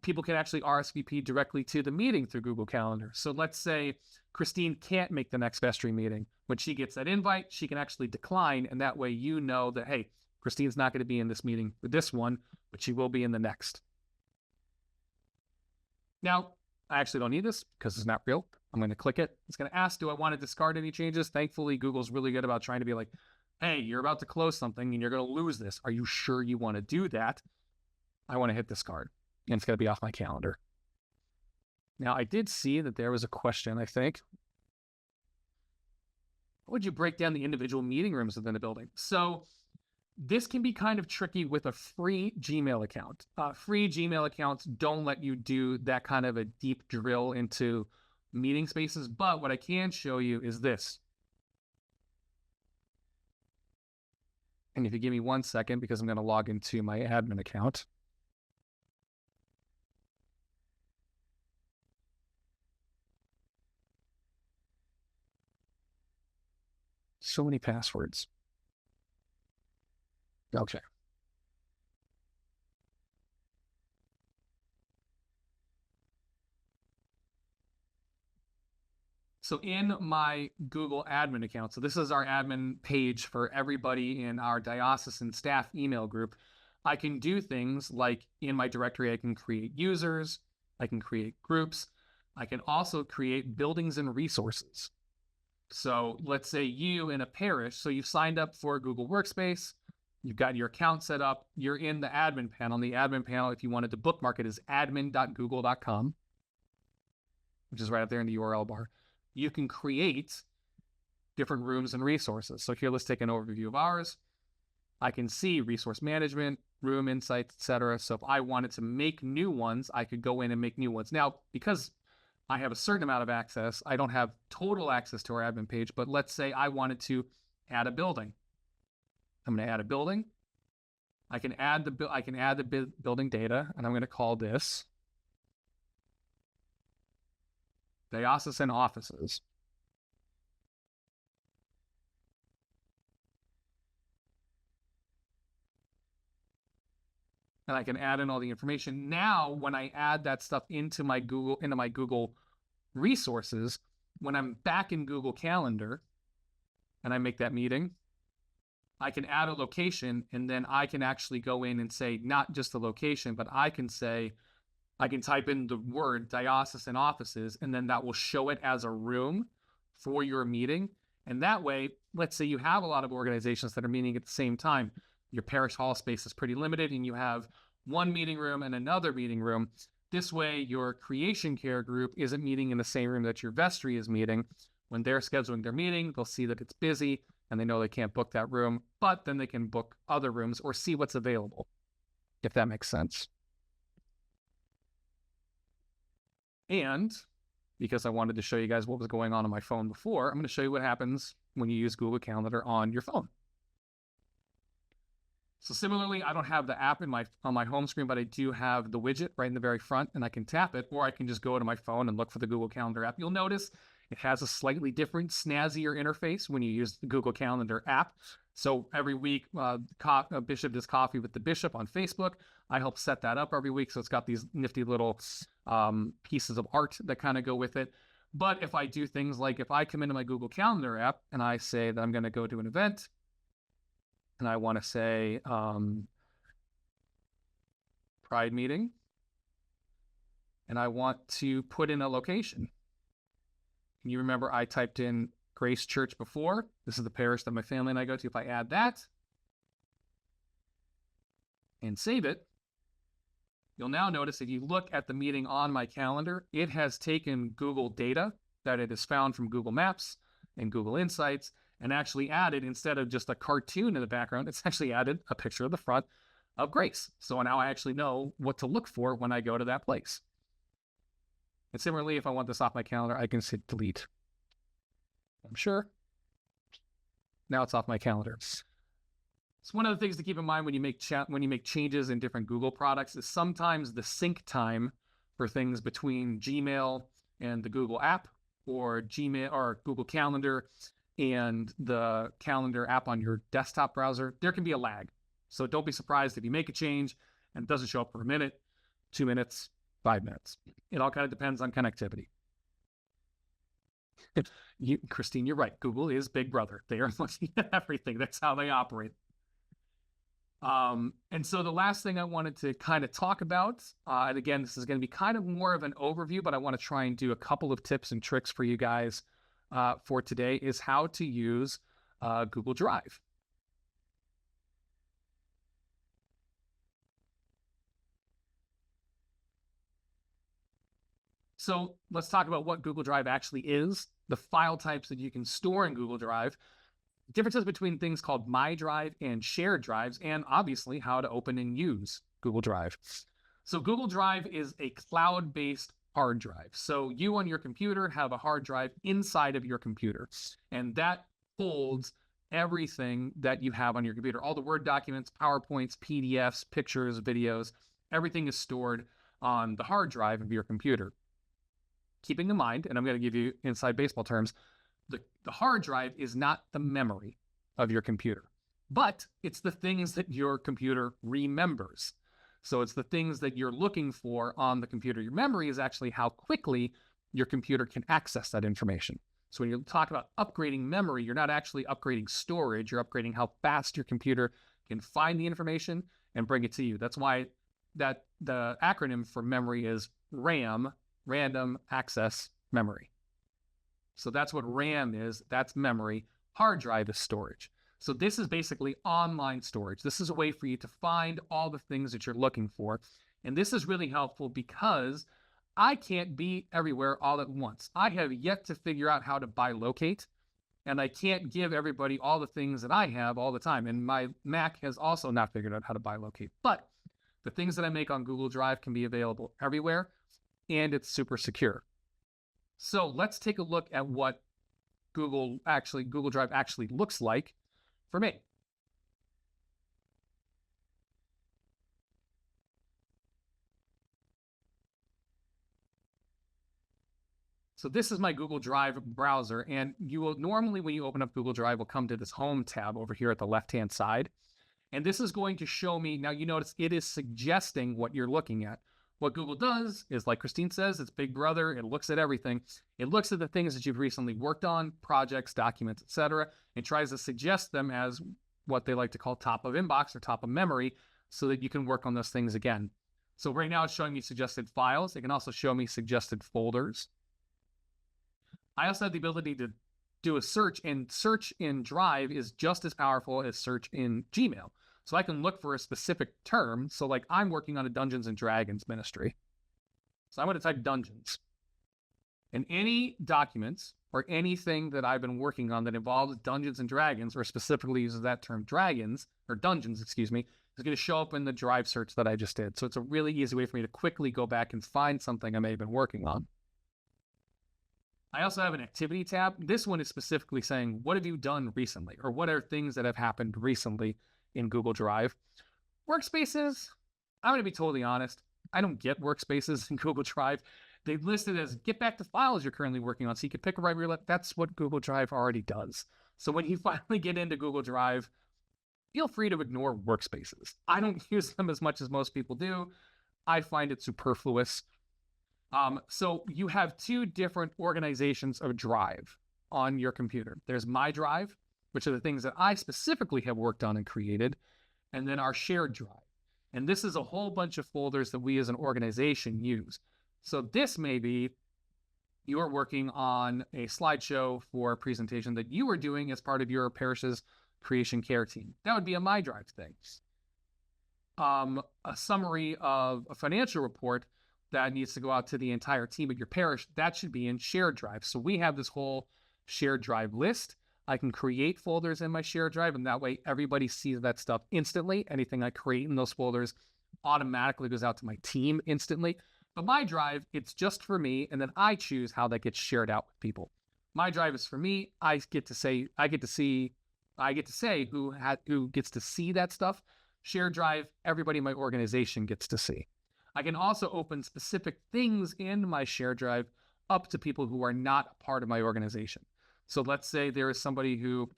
people can actually RSVP directly to the meeting through Google Calendar. So let's say Christine can't make the next vestry meeting. When she gets that invite, she can actually decline. And that way you know that, hey, Christine's not going to be in this meeting with this one, but she will be in the next. Now, I actually don't need this because it's not real. I'm going to click it. It's going to ask, do I want to discard any changes? Thankfully, Google's really good about trying to be like, hey, you're about to close something and you're going to lose this. Are you sure you want to do that? I want to hit discard, and it's going to be off my calendar. Now, I did see that there was a question, I think. How would you break down the individual meeting rooms within the building? So this can be kind of tricky with a free Gmail account. Free Gmail accounts don't let you do that kind of a deep drill into meeting spaces, but what I can show you is this. And if you give me 1 second, because I'm going to log into my admin account. So many passwords. Okay. So in my Google admin account, so this is our admin page for everybody in our diocesan staff email group, I can do things like in my directory, I can create users, I can create groups, I can also create buildings and resources. So let's say you in a parish, so you've signed up for Google Workspace, you've got your account set up, you're in the admin panel. The admin panel, if you wanted to bookmark it, is admin.google.com, which is right up there in the URL bar. You can create different rooms and resources. So here, let's take an overview of ours. I can see resource management, room insights, etc. So if I wanted to make new ones, I could go in and make new ones. Now, because I have a certain amount of access, I don't have total access to our admin page, but let's say I wanted to add a building. I'm going to add a building. I can add the building data, and I'm going to call this diocesan offices. And I can add in all the information. Now, when I add that stuff into my Google resources, when I'm back in Google Calendar and I make that meeting, I can add a location, and then I can actually go in and say not just the location, but I can type in the word diocesan offices, and then that will show it as a room for your meeting. And that way, let's say you have a lot of organizations that are meeting at the same time. Your parish hall space is pretty limited, and you have one meeting room and another meeting room. This way, your creation care group isn't meeting in the same room that your vestry is meeting. When they're scheduling their meeting, they'll see that it's busy, and they know they can't book that room, but then they can book other rooms or see what's available, if that makes sense. And because I wanted to show you guys what was going on my phone before, I'm going to show you what happens when you use Google Calendar on your phone. So similarly, I don't have the app on my home screen, but I do have the widget right in the very front, and I can tap it, or I can just go to my phone and look for the Google Calendar app. You'll notice it has a slightly different, snazzier interface when you use the Google Calendar app. So every week, Bishop does coffee with the bishop on Facebook. I help set that up every week. So it's got these nifty little pieces of art that kind of go with it. But if I do things like if I come into my Google Calendar app and I say that I'm going to go to an event, and I want to say Pride meeting, and I want to put in a location. You remember I typed in Grace Church before. This is the parish that my family and I go to. If I add that and save it, you'll now notice if you look at the meeting on my calendar, it has taken Google data that it has found from Google Maps and Google Insights and actually added, instead of just a cartoon in the background, it's actually added a picture of the front of Grace. So now I actually know what to look for when I go to that place. And similarly, if I want this off my calendar, I can hit delete. I'm sure. Now it's off my calendar. So one of the things to keep in mind when you make changes in different Google products is sometimes the sync time for things between Gmail and the Google app, or Gmail or Google Calendar and the calendar app on your desktop browser, there can be a lag. So don't be surprised if you make a change and it doesn't show up for a minute, 2 minutes, 5 minutes. It all kind of depends on connectivity. Christine, you're right. Google is Big Brother. They are looking at everything. That's how they operate. And so the last thing I wanted to kind of talk about, and again, this is going to be kind of more of an overview, but I want to try and do a couple of tips and tricks for you guys for today, is how to use Google Drive. So let's talk about what Google Drive actually is, the file types that you can store in Google Drive, differences between things called My Drive and shared drives, and obviously how to open and use Google Drive. So Google Drive is a cloud-based hard drive. So you on your computer have a hard drive inside of your computer, and that holds everything that you have on your computer. All the Word documents, PowerPoints, PDFs, pictures, videos, everything is stored on the hard drive of your computer. Keeping in mind, and I'm going to give you inside baseball terms, the hard drive is not the memory of your computer. but it's the things that your computer remembers. So it's the things that you're looking for on the computer. Your memory is actually how quickly your computer can access that information. So when you talk about upgrading memory, you're not actually upgrading storage, you're upgrading how fast your computer can find the information and bring it to you. That's why that the acronym for memory is RAM, Random Access Memory. So that's what RAM is, that's memory. Hard drive is storage. So this is basically online storage. This is a way for you to find all the things that you're looking for. And this is really helpful because I can't be everywhere all at once. I have yet to figure out how to bilocate, and I can't give everybody all the things that I have all the time. And my Mac has also not figured out how to bilocate. But the things that I make on Google Drive can be available everywhere, and it's super secure. So let's take a look at what Google Drive actually looks like for me. So this is my Google Drive browser, and you will normally, when you open up Google Drive, will come to this Home tab over here at the left-hand side. And this is going to show me, now you notice it is suggesting what you're looking at. What Google does is, like Christine says, it's Big Brother. It looks at everything. It looks at the things that you've recently worked on, projects, documents, etc., and tries to suggest them as what they like to call top of inbox or top of memory so that you can work on those things again. So right now it's showing me suggested files. It can also show me suggested folders. I also have the ability to do a search, and search in Drive is just as powerful as search in Gmail. So I can look for a specific term. So like I'm working on a Dungeons and Dragons ministry. So I'm going to type dungeons. And any documents or anything that I've been working on that involves Dungeons and Dragons, or specifically uses that term dragons, or dungeons, excuse me, is going to show up in the Drive search that I just did. So it's a really easy way for me to quickly go back and find something I may have been working on. I also have an activity tab. This one is specifically saying, what have you done recently? Or what are things that have happened recently in Google Drive? Workspaces, I'm going to be totally honest. I don't get workspaces in Google Drive. They list it as get back to files you're currently working on. So you can pick a right or left. That's what Google Drive already does. So when you finally get into Google Drive, feel free to ignore workspaces. I don't use them as much as most people do. I find it superfluous. So you have two different organizations of Drive on your computer. There's My Drive, which are the things that I specifically have worked on and created, and then our shared drive. And this is a whole bunch of folders that we as an organization use. So this may be you're working on a slideshow for a presentation that you are doing as part of your parish's creation care team. That would be a My Drive thing. A summary of a financial report that needs to go out to the entire team at your parish, that should be in shared drive. So we have this whole shared drive list. I can create folders in my shared drive, and that way everybody sees that stuff instantly. Anything I create in those folders automatically goes out to my team instantly. But My Drive, it's just for me, and then I choose how that gets shared out with people. My Drive is for me. I get to say who gets to see that stuff. Shared Drive, everybody in my organization gets to see. I can also open specific things in my shared drive up to people who are not part of my organization. So let's say there is somebody who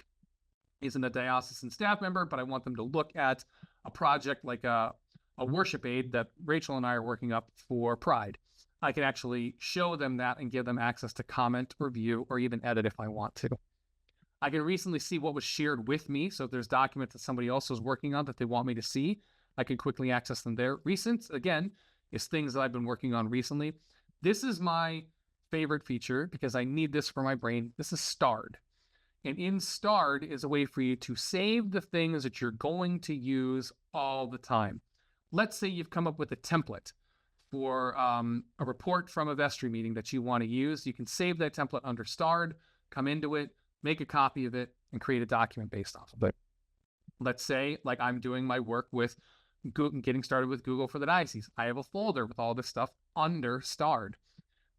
isn't a diocesan staff member, but I want them to look at a project like a worship aid that Rachel and I are working up for Pride. I can actually show them that and give them access to comment, review, or even edit if I want to. I can recently see what was shared with me. So if there's documents that somebody else was working on that they want me to see, I can quickly access them there. Recent, again, is things that I've been working on recently. This is my favorite feature because I need this for my brain. This is Starred. And in Starred is a way for you to save the things that you're going to use all the time. Let's say you've come up with a template for a report from a vestry meeting that you want to use. You can save that template under Starred, come into it, make a copy of it, and create a document based off of it. Let's say, like I'm doing my work with getting started with Google for the diocese. I have a folder with all this stuff under Starred.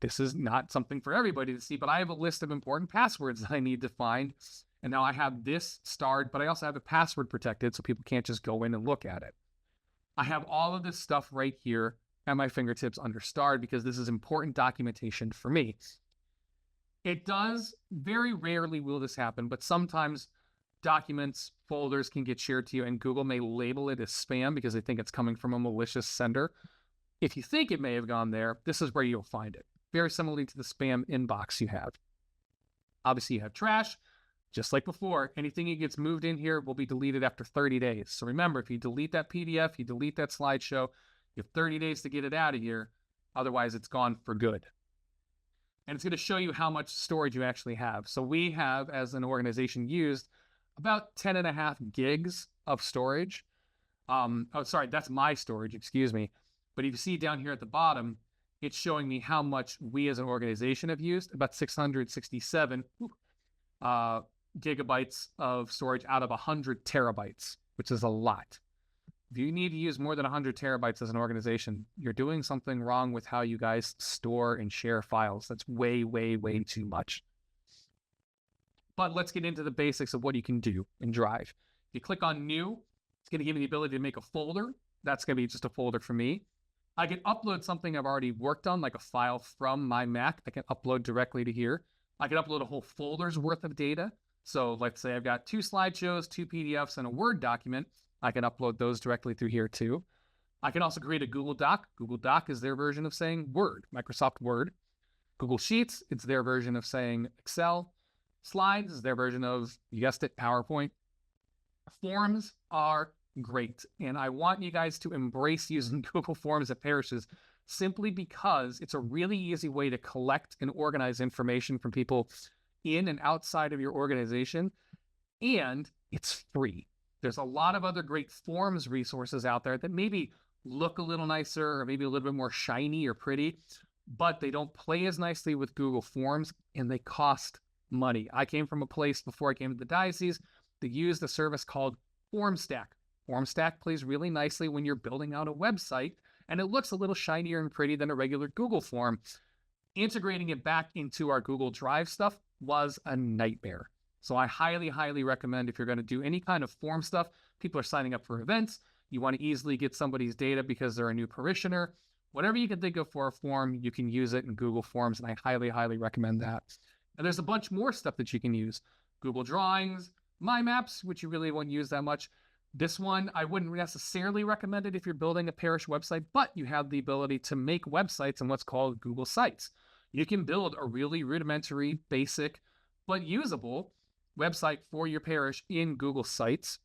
This is not something for everybody to see, but I have a list of important passwords that I need to find. And now I have this Starred, but I also have it password protected so people can't just go in and look at it. I have all of this stuff right here at my fingertips under Starred because this is important documentation for me. It does, very rarely will this happen, but sometimes documents, folders can get shared to you, and Google may label it as spam because they think it's coming from a malicious sender. If you think it may have gone there, this is where you'll find it. Very similarly to the spam inbox you have. Obviously, you have trash. Just like before, anything that gets moved in here will be deleted after 30 days. So remember, if you delete that PDF, you delete that slideshow, you have 30 days to get it out of here. Otherwise, it's gone for good. And it's going to show you how much storage you actually have. So we have, as an organization, used about 10.5 gigs of storage. Oh, sorry, that's my storage, excuse me. But if you see down here at the bottom, it's showing me how much we as an organization have used, about 667 gigabytes of storage out of 100 terabytes, which is a lot. If you need to use more than 100 terabytes as an organization, you're doing something wrong with how you guys store and share files. That's way, way, way too much. But let's get into the basics of what you can do in Drive. If you click on New, it's going to give me the ability to make a folder. That's going to be just a folder for me. I can upload something I've already worked on, like a file from my Mac. I can upload directly to here. I can upload a whole folder's worth of data. So let's say I've got 2 slideshows, 2 PDFs, and a Word document. I can upload those directly through here too. I can also create a Google Doc. Google Doc is their version of saying Word, Microsoft Word. Google Sheets, it's their version of saying Excel. Slides is their version of, you guessed it, PowerPoint. Forms are great. And I want you guys to embrace using Google Forms at parishes simply because it's a really easy way to collect and organize information from people in and outside of your organization. And it's free. There's a lot of other great forms resources out there that maybe look a little nicer or maybe a little bit more shiny or pretty, but they don't play as nicely with Google Forms and they cost money. I came from a place before I came to the diocese that used a service called FormStack. FormStack plays really nicely when you're building out a website and it looks a little shinier and pretty than a regular Google form. Integrating it back into our Google Drive stuff was a nightmare. So I highly, highly recommend if you're going to do any kind of form stuff, people are signing up for events, you want to easily get somebody's data because they're a new parishioner, whatever you can think of for a form, you can use it in Google Forms, and I highly, highly recommend that. And there's a bunch more stuff that you can use. Google Drawings, My Maps, which you really won't use that much. This one, I wouldn't necessarily recommend it if you're building a parish website, but you have the ability to make websites in what's called Google Sites. You can build a really rudimentary, basic, but usable website for your parish in Google Sites.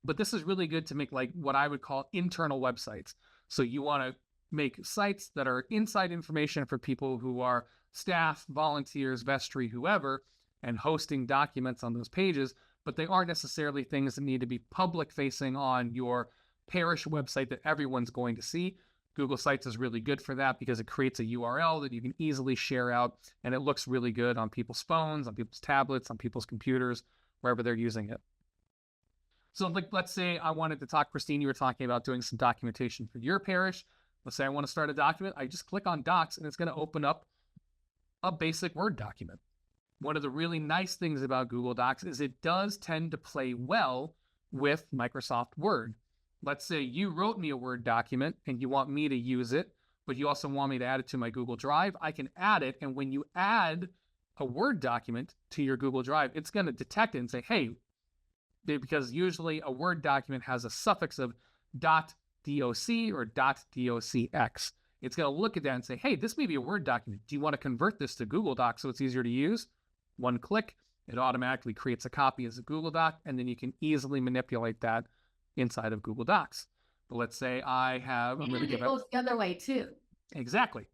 But this is really good to make like what I would call internal websites. So you want to make sites that are inside information for people who are staff, volunteers, vestry, whoever, and hosting documents on those pages, but they aren't necessarily things that need to be public facing on your parish website that everyone's going to see. Google Sites is really good for that because it creates a URL that you can easily share out, and it looks really good on people's phones, on people's tablets, on people's computers, wherever they're using it. So like, let's say I wanted to talk, Christine, you were talking about doing some documentation for your parish. Let's say I want to start a document. I just click on Docs and it's going to open up a basic Word document. One of the really nice things about Google Docs is it does tend to play well with Microsoft Word. Let's say you wrote me a Word document and you want me to use it, but you also want me to add it to my Google Drive. I can add it, and when you add a Word document to your Google Drive, it's going to detect it and say, hey, because usually a Word document has a suffix of .doc or .docx. It's going to look at that and say, hey, this may be a Word document. Do you want to convert this to Google Docs so it's easier to use? One click, it automatically creates a copy as a Google Doc, and then you can easily manipulate that inside of Google Docs. But let's say I have... And it goes the other way too. Exactly.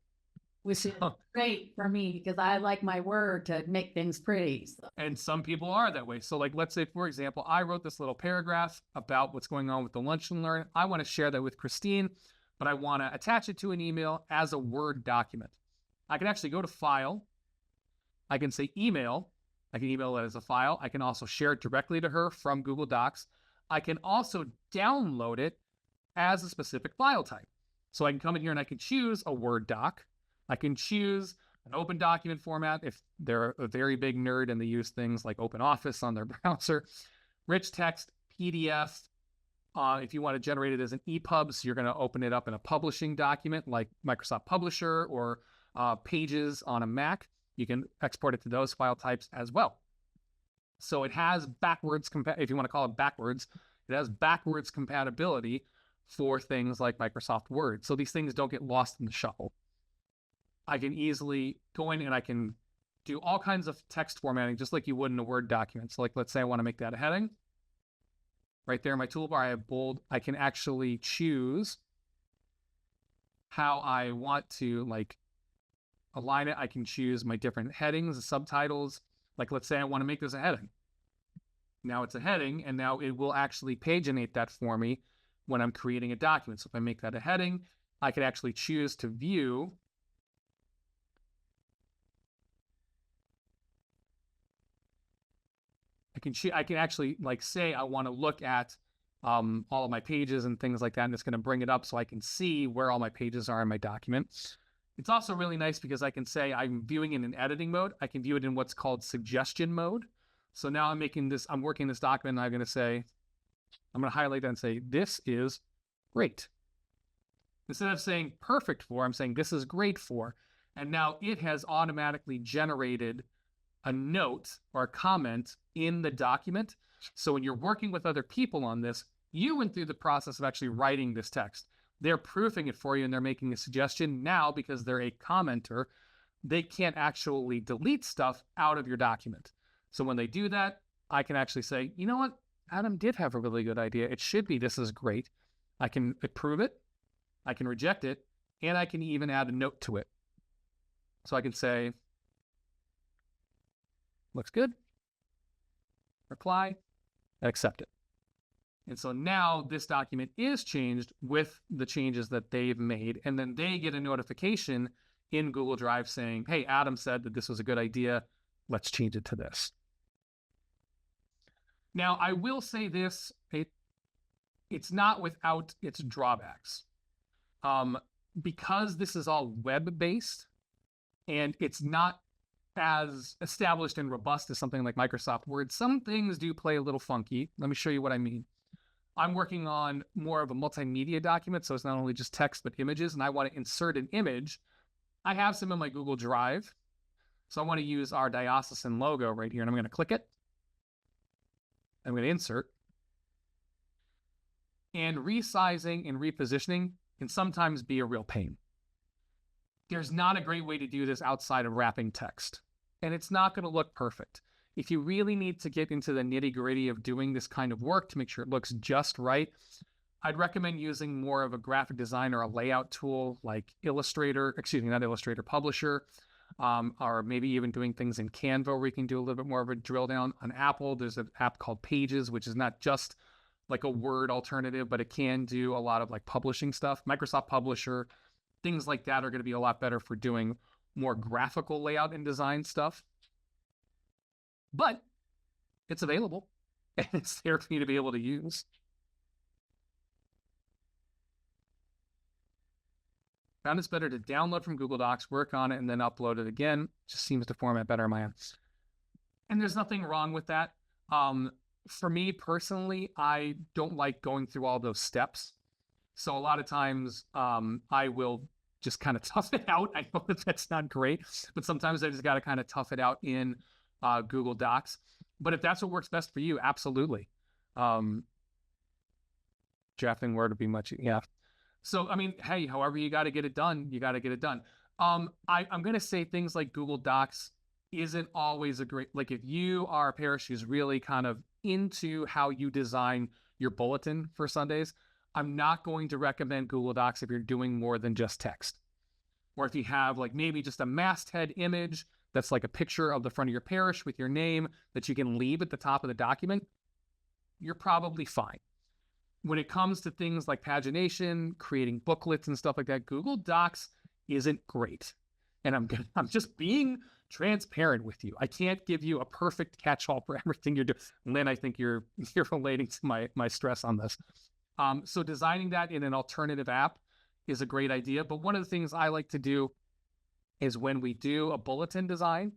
Which is great for me because I like my Word to make things pretty. So. And some people are that way. So like, let's say, for example, I wrote this little paragraph about what's going on with the Lunch and Learn. I want to share that with Christine, but I want to attach it to an email as a Word document. I can actually go to File. I can say Email. I can email it as a file. I can also share it directly to her from Google Docs. I can also download it as a specific file type. So I can come in here and I can choose a Word doc. I can choose an open document format if they're a very big nerd and they use things like OpenOffice on their browser, rich text, PDF. If you want to generate it as an EPUB, so you're going to open it up in a publishing document like Microsoft Publisher or Pages on a Mac, you can export it to those file types as well. So it has backwards, if you want to call it backwards, it has backwards compatibility for things like Microsoft Word. So these things don't get lost in the shuffle. I can easily go in and I can do all kinds of text formatting, just like you would in a Word document. So like, let's say I want to make that a heading. Right there in my toolbar, I have bold. I can actually choose how I want to like align it. I can choose my different headings, the subtitles. Like, let's say I want to make this a heading. Now it's a heading, and now it will actually paginate that for me when I'm creating a document. So if I make that a heading, I could actually choose to view I can actually like say I want to look at all of my pages and things like that, and it's going to bring it up so I can see where all my pages are in my document. It's also really nice because I can say I'm viewing in an editing mode. I can view it in what's called suggestion mode. So now I'm working this document, and I'm going to highlight that and say, this is great. Instead of saying perfect for, I'm saying this is great for. And now it has automatically generated a note or a comment in the document. So when you're working with other people on this, you went through the process of actually writing this text. They're proofing it for you and they're making a suggestion. Now, because they're a commenter, they can't actually delete stuff out of your document. So when they do that, I can actually say, you know what? Adam did have a really good idea. It should be, this is great. I can approve it, I can reject it, and I can even add a note to it. So I can say, looks good, reply, accept it. And so now this document is changed with the changes that they've made, and then they get a notification in Google Drive saying, hey, Adam said that this was a good idea. Let's change it to this. Now, I will say this, it's not without its drawbacks. Because this is all web-based and it's not as established and robust as something like Microsoft Word, some things do play a little funky. Let me show you what I mean. I'm working on more of a multimedia document, so it's not only just text, but images, and I want to insert an image. I have some in my Google Drive, so I want to use our diocesan logo right here, and I'm going to click it. I'm going to insert. And resizing and repositioning can sometimes be a real pain. There's not a great way to do this outside of wrapping text, and it's not going to look perfect. If you really need to get into the nitty-gritty of doing this kind of work to make sure it looks just right, I'd recommend using more of a graphic design or a layout tool like Publisher, or maybe even doing things in Canva where we can do a little bit more of a drill down. On Apple, there's an app called Pages, which is not just like a Word alternative, but it can do a lot of like publishing stuff. Microsoft Publisher, things like that are going to be a lot better for doing more graphical layout and design stuff. But it's available and it's there for you to be able to use. Found it's better to download from Google Docs, work on it, and then upload it again. Just seems to format better on my end. And there's nothing wrong with that. For me personally, I don't like going through all those steps. So a lot of times I will just kind of tough it out. I know that that's not great, but sometimes I just got to kind of tough it out in Google Docs. But if that's what works best for you, absolutely. Drafting Word would be much, yeah. So, I mean, hey, however you got to get it done, you got to get it done. I'm going to say things like Google Docs isn't always a great, like if you are a parish who's really kind of into how you design your bulletin for Sundays, I'm not going to recommend Google Docs if you're doing more than just text. Or if you have like maybe just a masthead image that's like a picture of the front of your parish with your name that you can leave at the top of the document, you're probably fine. When it comes to things like pagination, creating booklets and stuff like that, Google Docs isn't great. And I'm just being transparent with you. I can't give you a perfect catch-all for everything you're doing. Lynn, I think you're relating to my stress on this. So designing that in an alternative app is a great idea. But one of the things I like to do is when we do a bulletin design,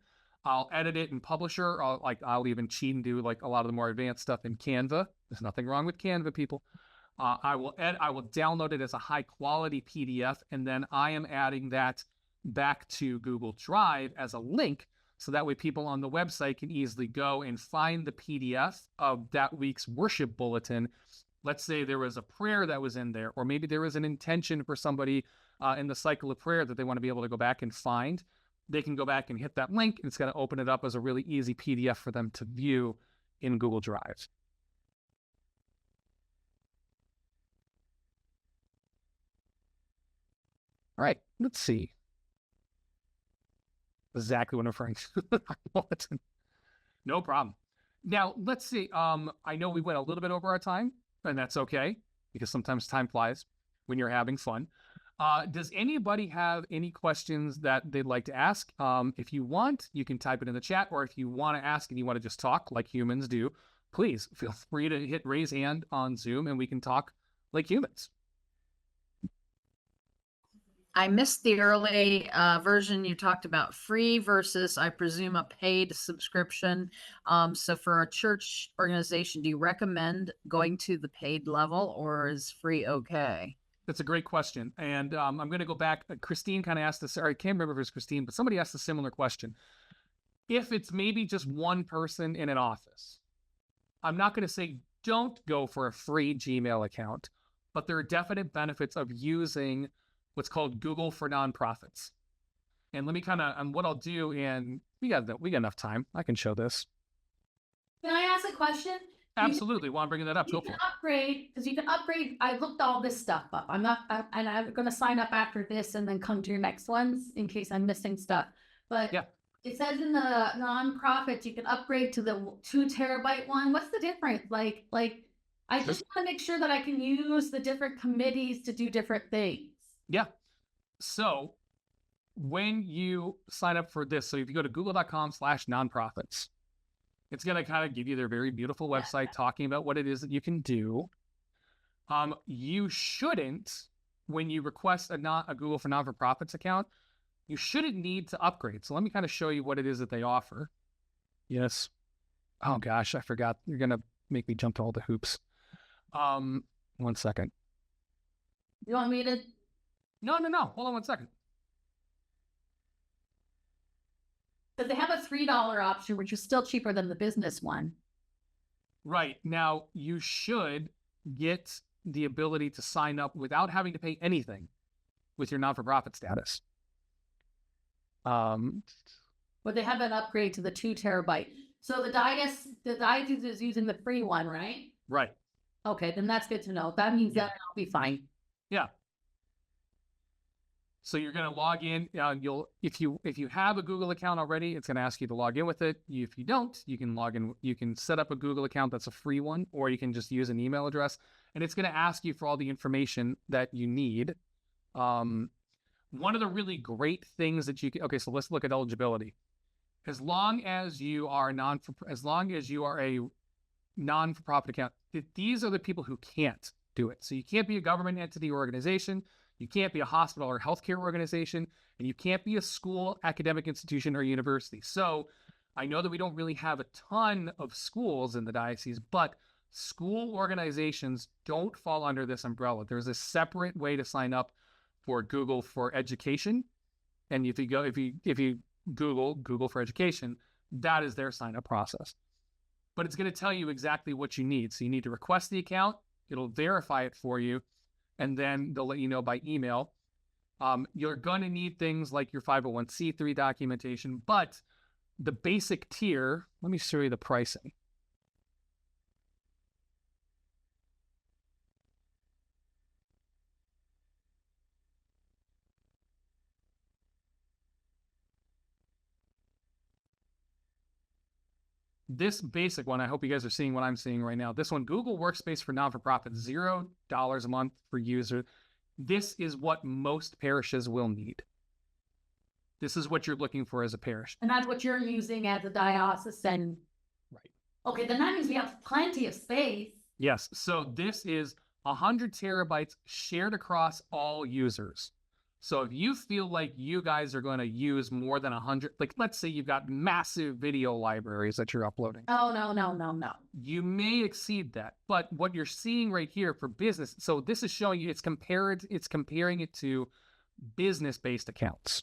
I'll edit it in Publisher. I'll even cheat and do like a lot of the more advanced stuff in Canva. There's nothing wrong with Canva, people. I will download it as a high quality PDF, and then I am adding that back to Google Drive as a link So that way people on the website can easily go and find the PDF of that week's worship bulletin. Let's say there was a prayer that was in there, or maybe there was an intention for somebody in the cycle of prayer that they want to be able to go back and find. They can go back and hit that link, and it's going to open it up as a really easy PDF for them to view in Google Drive. All right, let's see. Exactly what I'm referring to. No problem. Now, let's see. I know we went a little bit over our time, and that's okay, because sometimes time flies when you're having fun. Does anybody have any questions that they'd like to ask? If you want, you can type it in the chat, or if you want to ask and you want to just talk like humans do, please feel free to hit raise hand on Zoom and we can talk like humans. I missed the early version. You talked about free versus, I presume, a paid subscription. So for a church organization, do you recommend going to the paid level, or is free okay? That's a great question. And I'm going to go back. Christine kind of asked this, or I can't remember if it was Christine, but somebody asked a similar question. If it's maybe just one person in an office, I'm not going to say don't go for a free Gmail account, but there are definite benefits of using what's called Google for Nonprofits. And let me kind of, what I'll do, and we got enough time. I can show this. Can I ask a question? Absolutely. While I'm bringing that up, You can upgrade, because you can upgrade. I looked all this stuff up. and I'm going to sign up after this and then come to your next ones in case I'm missing stuff. But yeah, it says in the nonprofits, you can upgrade to the 2 terabyte one. What's the difference? Like I just want to make sure that I can use the different committees to do different things. Yeah. So when you sign up for this, so if you go to google.com/nonprofits, it's going to kind of give you their very beautiful website talking about what it is that you can do. You shouldn't, when you request a Google for Non-for-Profits account, you shouldn't need to upgrade. So let me kind of show you what it is that they offer. Yes. Oh gosh, I forgot. You're going to make me jump to all the hoops. 1 second. You want me to? No. Hold on 1 second. Because they have a $3 option, which is still cheaper than the business one. Right. Now, you should get the ability to sign up without having to pay anything with your non-for-profit status. But they have an upgrade to the 2 terabyte. So the diocese is using the free one, right? Right. Okay, then that's good to know. That means that I'll be fine. Yeah. So you're going to log in. If you have a Google account already, it's going to ask you to log in with it. If you don't, you can log in. You can set up a Google account that's a free one, or you can just use an email address, and it's going to ask you for all the information that you need. One of the really great things that you can. Okay, so let's look at eligibility. As long as you are a non-for-profit account, these are the people who can't do it. So you can't be a government entity or organization. You can't be a hospital or healthcare organization, and you can't be a school, academic institution, or university. So I know that we don't really have a ton of schools in the diocese, but school organizations don't fall under this umbrella. There's a separate way to sign up for Google for Education. And if you Google for Education, that is their sign up process. But it's going to tell you exactly what you need. So you need to request the account. It'll verify it for you. And then they'll let you know by email. You're going to need things like your 501c3 documentation, but the basic tier, let me show you the pricing. This basic one, I hope you guys are seeing what I'm seeing right now. This one, Google Workspace for Non-for-Profit, $0 a month per user. This is what most parishes will need. This is what you're looking for as a parish. And that's what you're using as a diocesan. Right. Okay, then that means we have plenty of space. Yes. So this is 100 terabytes shared across all users. So if you feel like you guys are going to use more than 100, like let's say you've got massive video libraries that you're uploading. Oh, no. You may exceed that. But what you're seeing right here for business, so this is showing you, it's comparing it to business-based accounts.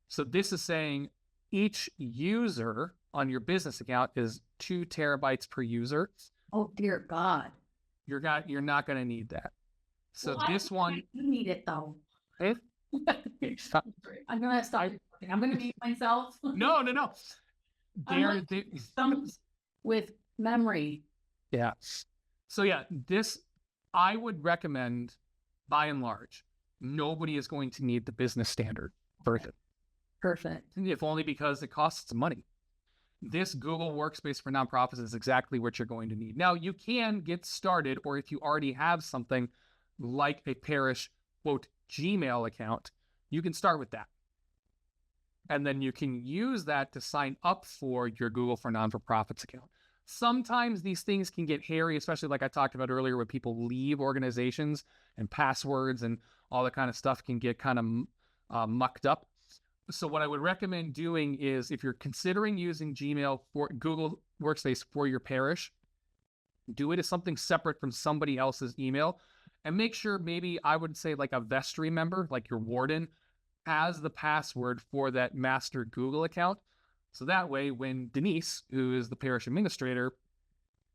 So this is saying each user on your business account is 2 terabytes per user. Oh dear God. You're not going to need that. So Well, this one, you need it though. eh? Stop. I'm gonna stop. I'm gonna mute myself. No. I'm There, like- they- With memory. yeah. So yeah, this I would recommend by and large. Nobody is going to need the business standard version, Perfect. if only because it costs money. This Google Workspace for nonprofits is exactly what you're going to need. Now, you can get started, or if you already have something like a parish, quote, Gmail account, you can start with that. And then you can use that to sign up for your Google for Non-for-Profits account. Sometimes these things can get hairy, especially like I talked about earlier, when people leave organizations and passwords and all that kind of stuff can get kind of mucked up. So what I would recommend doing is, if you're considering using Gmail for Google Workspace for your parish, do it as something separate from somebody else's email, and make sure, maybe I would say like a vestry member, like your warden, has the password for that master Google account. So that way, when Denise, who is the parish administrator,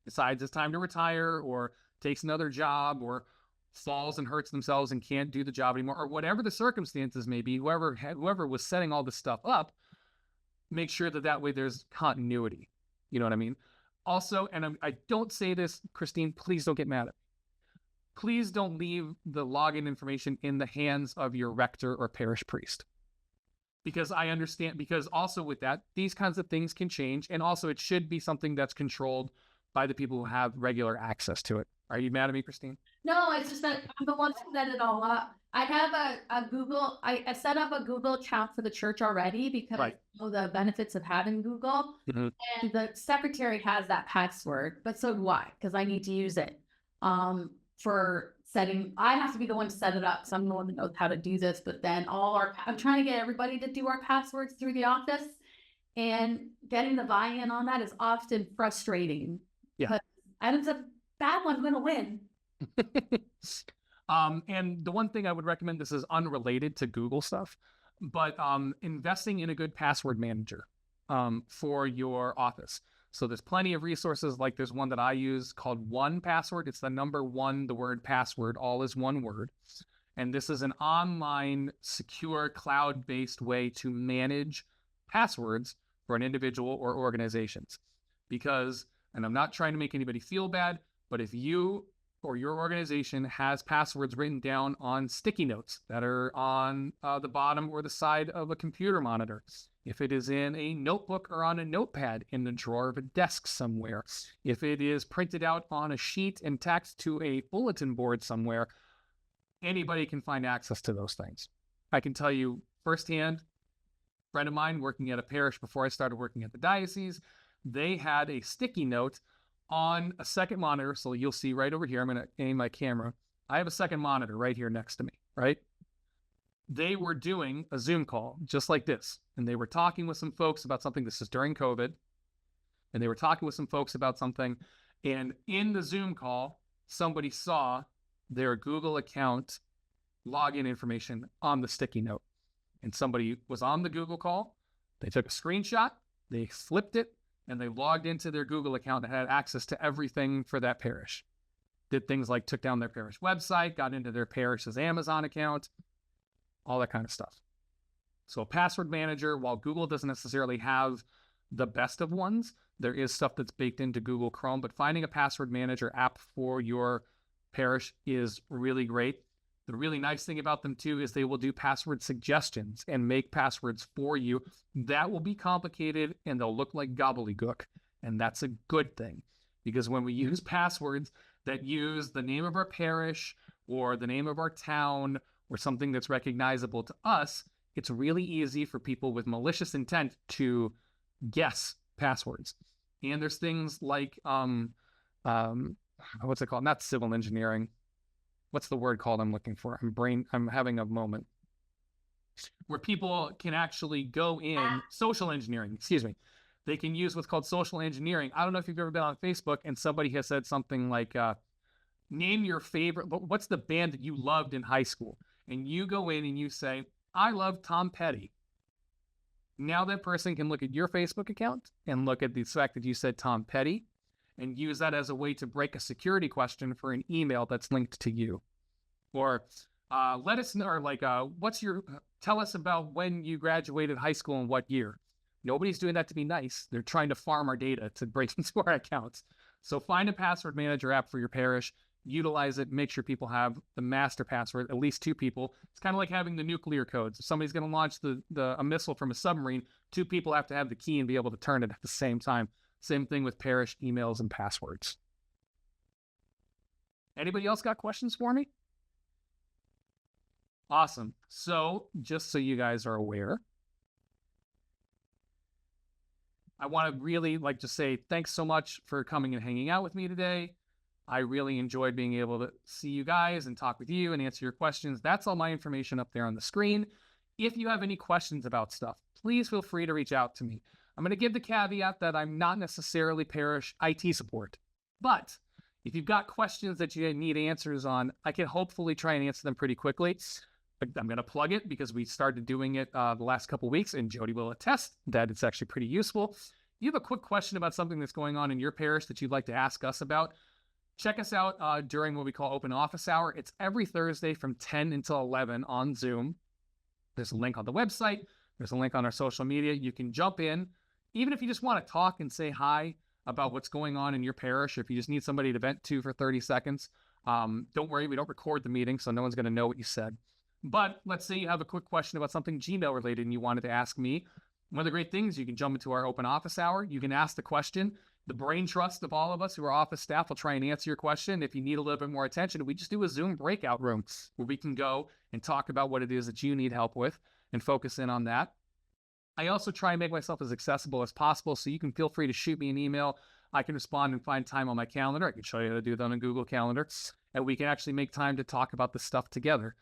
decides it's time to retire or takes another job or falls and hurts themselves and can't do the job anymore, or whatever the circumstances may be, whoever was setting all this stuff up, make sure that way there's continuity. You know what I mean? Also, and I don't say this, Christine, please don't get mad at me. Please don't leave the login information in the hands of your rector or parish priest. Because I understand, because also with that, these kinds of things can change. And also it should be something that's controlled by the people who have regular access to it. Are you mad at me, Christine? No, it's just that I'm the one who set it all up. I have a Google, I set up a Google account for the church already because Right. I know the benefits of having Google. Mhm. And the secretary has that password, but so do I, because I need to use it. For setting, I have to be the one to set it up. So I'm the one that knows how to do this, but then I'm trying to get everybody to do our passwords through the office. And getting the buy-in on that is often frustrating. Yeah. But Adam's a bad one, gonna win. And the one thing I would recommend, this is unrelated to Google stuff, but investing in a good password manager for your office. So there's plenty of resources, like there's one that I use called 1Password. It's the number 1, the word password, all is one word. And this is an online, secure, cloud-based way to manage passwords for an individual or organizations. Because, and I'm not trying to make anybody feel bad, but if you or your organization has passwords written down on sticky notes that are on the bottom or the side of a computer monitor, if it is in a notebook or on a notepad in the drawer of a desk somewhere, if it is printed out on a sheet and tacked to a bulletin board somewhere, anybody can find access to those things. I can tell you firsthand, a friend of mine working at a parish before I started working at the diocese, they had a sticky note on a second monitor. So you'll see right over here, I'm going to aim my camera. I have a second monitor right here next to me, right? They were doing a Zoom call just like this. And they were talking with some folks about something. This is during COVID. And they were talking with some folks about something. And in the Zoom call, somebody saw their Google account login information on the sticky note. And somebody was on the Google call. They took a screenshot, they flipped it, and they logged into their Google account and had access to everything for that parish. Did things like took down their parish website, got into their parish's Amazon account, all that kind of stuff. So a password manager, while Google doesn't necessarily have the best of ones, there is stuff that's baked into Google Chrome, but finding a password manager app for your parish is really great. The really nice thing about them too is they will do password suggestions and make passwords for you. That will be complicated and they'll look like gobbledygook. And that's a good thing, because when we use passwords that use the name of our parish or the name of our town or something that's recognizable to us, it's really easy for people with malicious intent to guess passwords. And there's things like, what's it called? Not civil engineering. What's the word called I'm looking for? I'm having a moment. Where people can actually go in, social engineering, excuse me. They can use what's called social engineering. I don't know if you've ever been on Facebook and somebody has said something like, name your favorite, what's the band that you loved in high school? And you go in and you say, I love Tom Petty. Now that person can look at your Facebook account and look at the fact that you said Tom Petty and use that as a way to break a security question for an email that's linked to you. Or let us know, or like, tell us about when you graduated high school and what year. Nobody's doing that to be nice. They're trying to farm our data to break into our accounts. So find a password manager app for your parish, utilize it, make sure people have the master password, at least 2 people. It's kind of like having the nuclear codes. If somebody's going to launch a missile from a submarine, 2 people have to have the key and be able to turn it at the same time. Same thing with parish emails and passwords. Anybody else got questions for me? Awesome. So just so you guys are aware, I want to really like to say thanks so much for coming and hanging out with me today. I really enjoyed being able to see you guys and talk with you and answer your questions. That's all my information up there on the screen. If you have any questions about stuff, please feel free to reach out to me. I'm going to give the caveat that I'm not necessarily parish IT support, but if you've got questions that you need answers on, I can hopefully try and answer them pretty quickly. I'm going to plug it because we started doing it the last couple of weeks, and Jody will attest that it's actually pretty useful. You have a quick question about something that's going on in your parish that you'd like to ask us about, check us out during what we call open office hour. It's every Thursday from 10 until 11 on Zoom. There's a link on the website. There's a link on our social media. You can jump in. Even if you just want to talk and say hi about what's going on in your parish, or if you just need somebody to vent to for 30 seconds, don't worry, we don't record the meeting, so no one's going to know what you said. But let's say you have a quick question about something Gmail related and you wanted to ask me. One of the great things, you can jump into our open office hour. You can ask the question. The brain trust of all of us who are office staff will try and answer your question. If you need a little bit more attention, we just do a Zoom breakout room where we can go and talk about what it is that you need help with and focus in on that. I also try and make myself as accessible as possible, so you can feel free to shoot me an email. I can respond and find time on my calendar. I can show you how to do that on a Google Calendar, and we can actually make time to talk about this stuff together.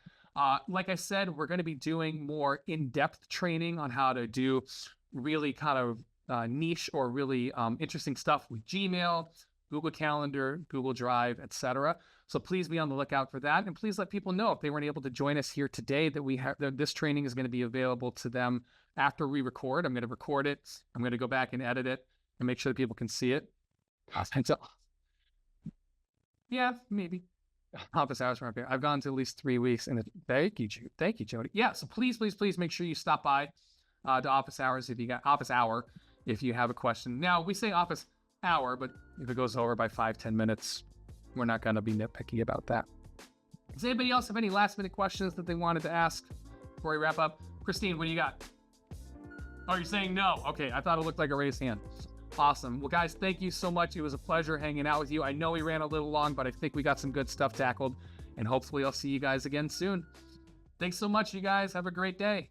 Like I said, we're going to be doing more in-depth training on how to do really kind of niche or really interesting stuff with Gmail, Google Calendar, Google Drive, etc. So please be on the lookout for that. And please let people know if they weren't able to join us here today that this training is going to be available to them after we record. I'm going to record it. I'm going to go back and edit it and make sure that people can see it. So, yeah, maybe. Office hours from up here. I've gone to at least 3 weeks, and thank you, Jody. Yeah, so please make sure you stop by to office hours if you got office hour if you have a question. Now we say office hour, but if it goes over by 5-10 minutes, we're not going to be nitpicky about that. Does anybody else have any last minute questions that they wanted to ask before we wrap up? Christine, what do you got? Oh, you're saying no. Okay, I thought it looked like a raised hand. Awesome. Well, guys, thank you so much. It was a pleasure hanging out with you. I know we ran a little long, but I think we got some good stuff tackled, and hopefully I'll see you guys again soon. Thanks so much, you guys. Have a great day.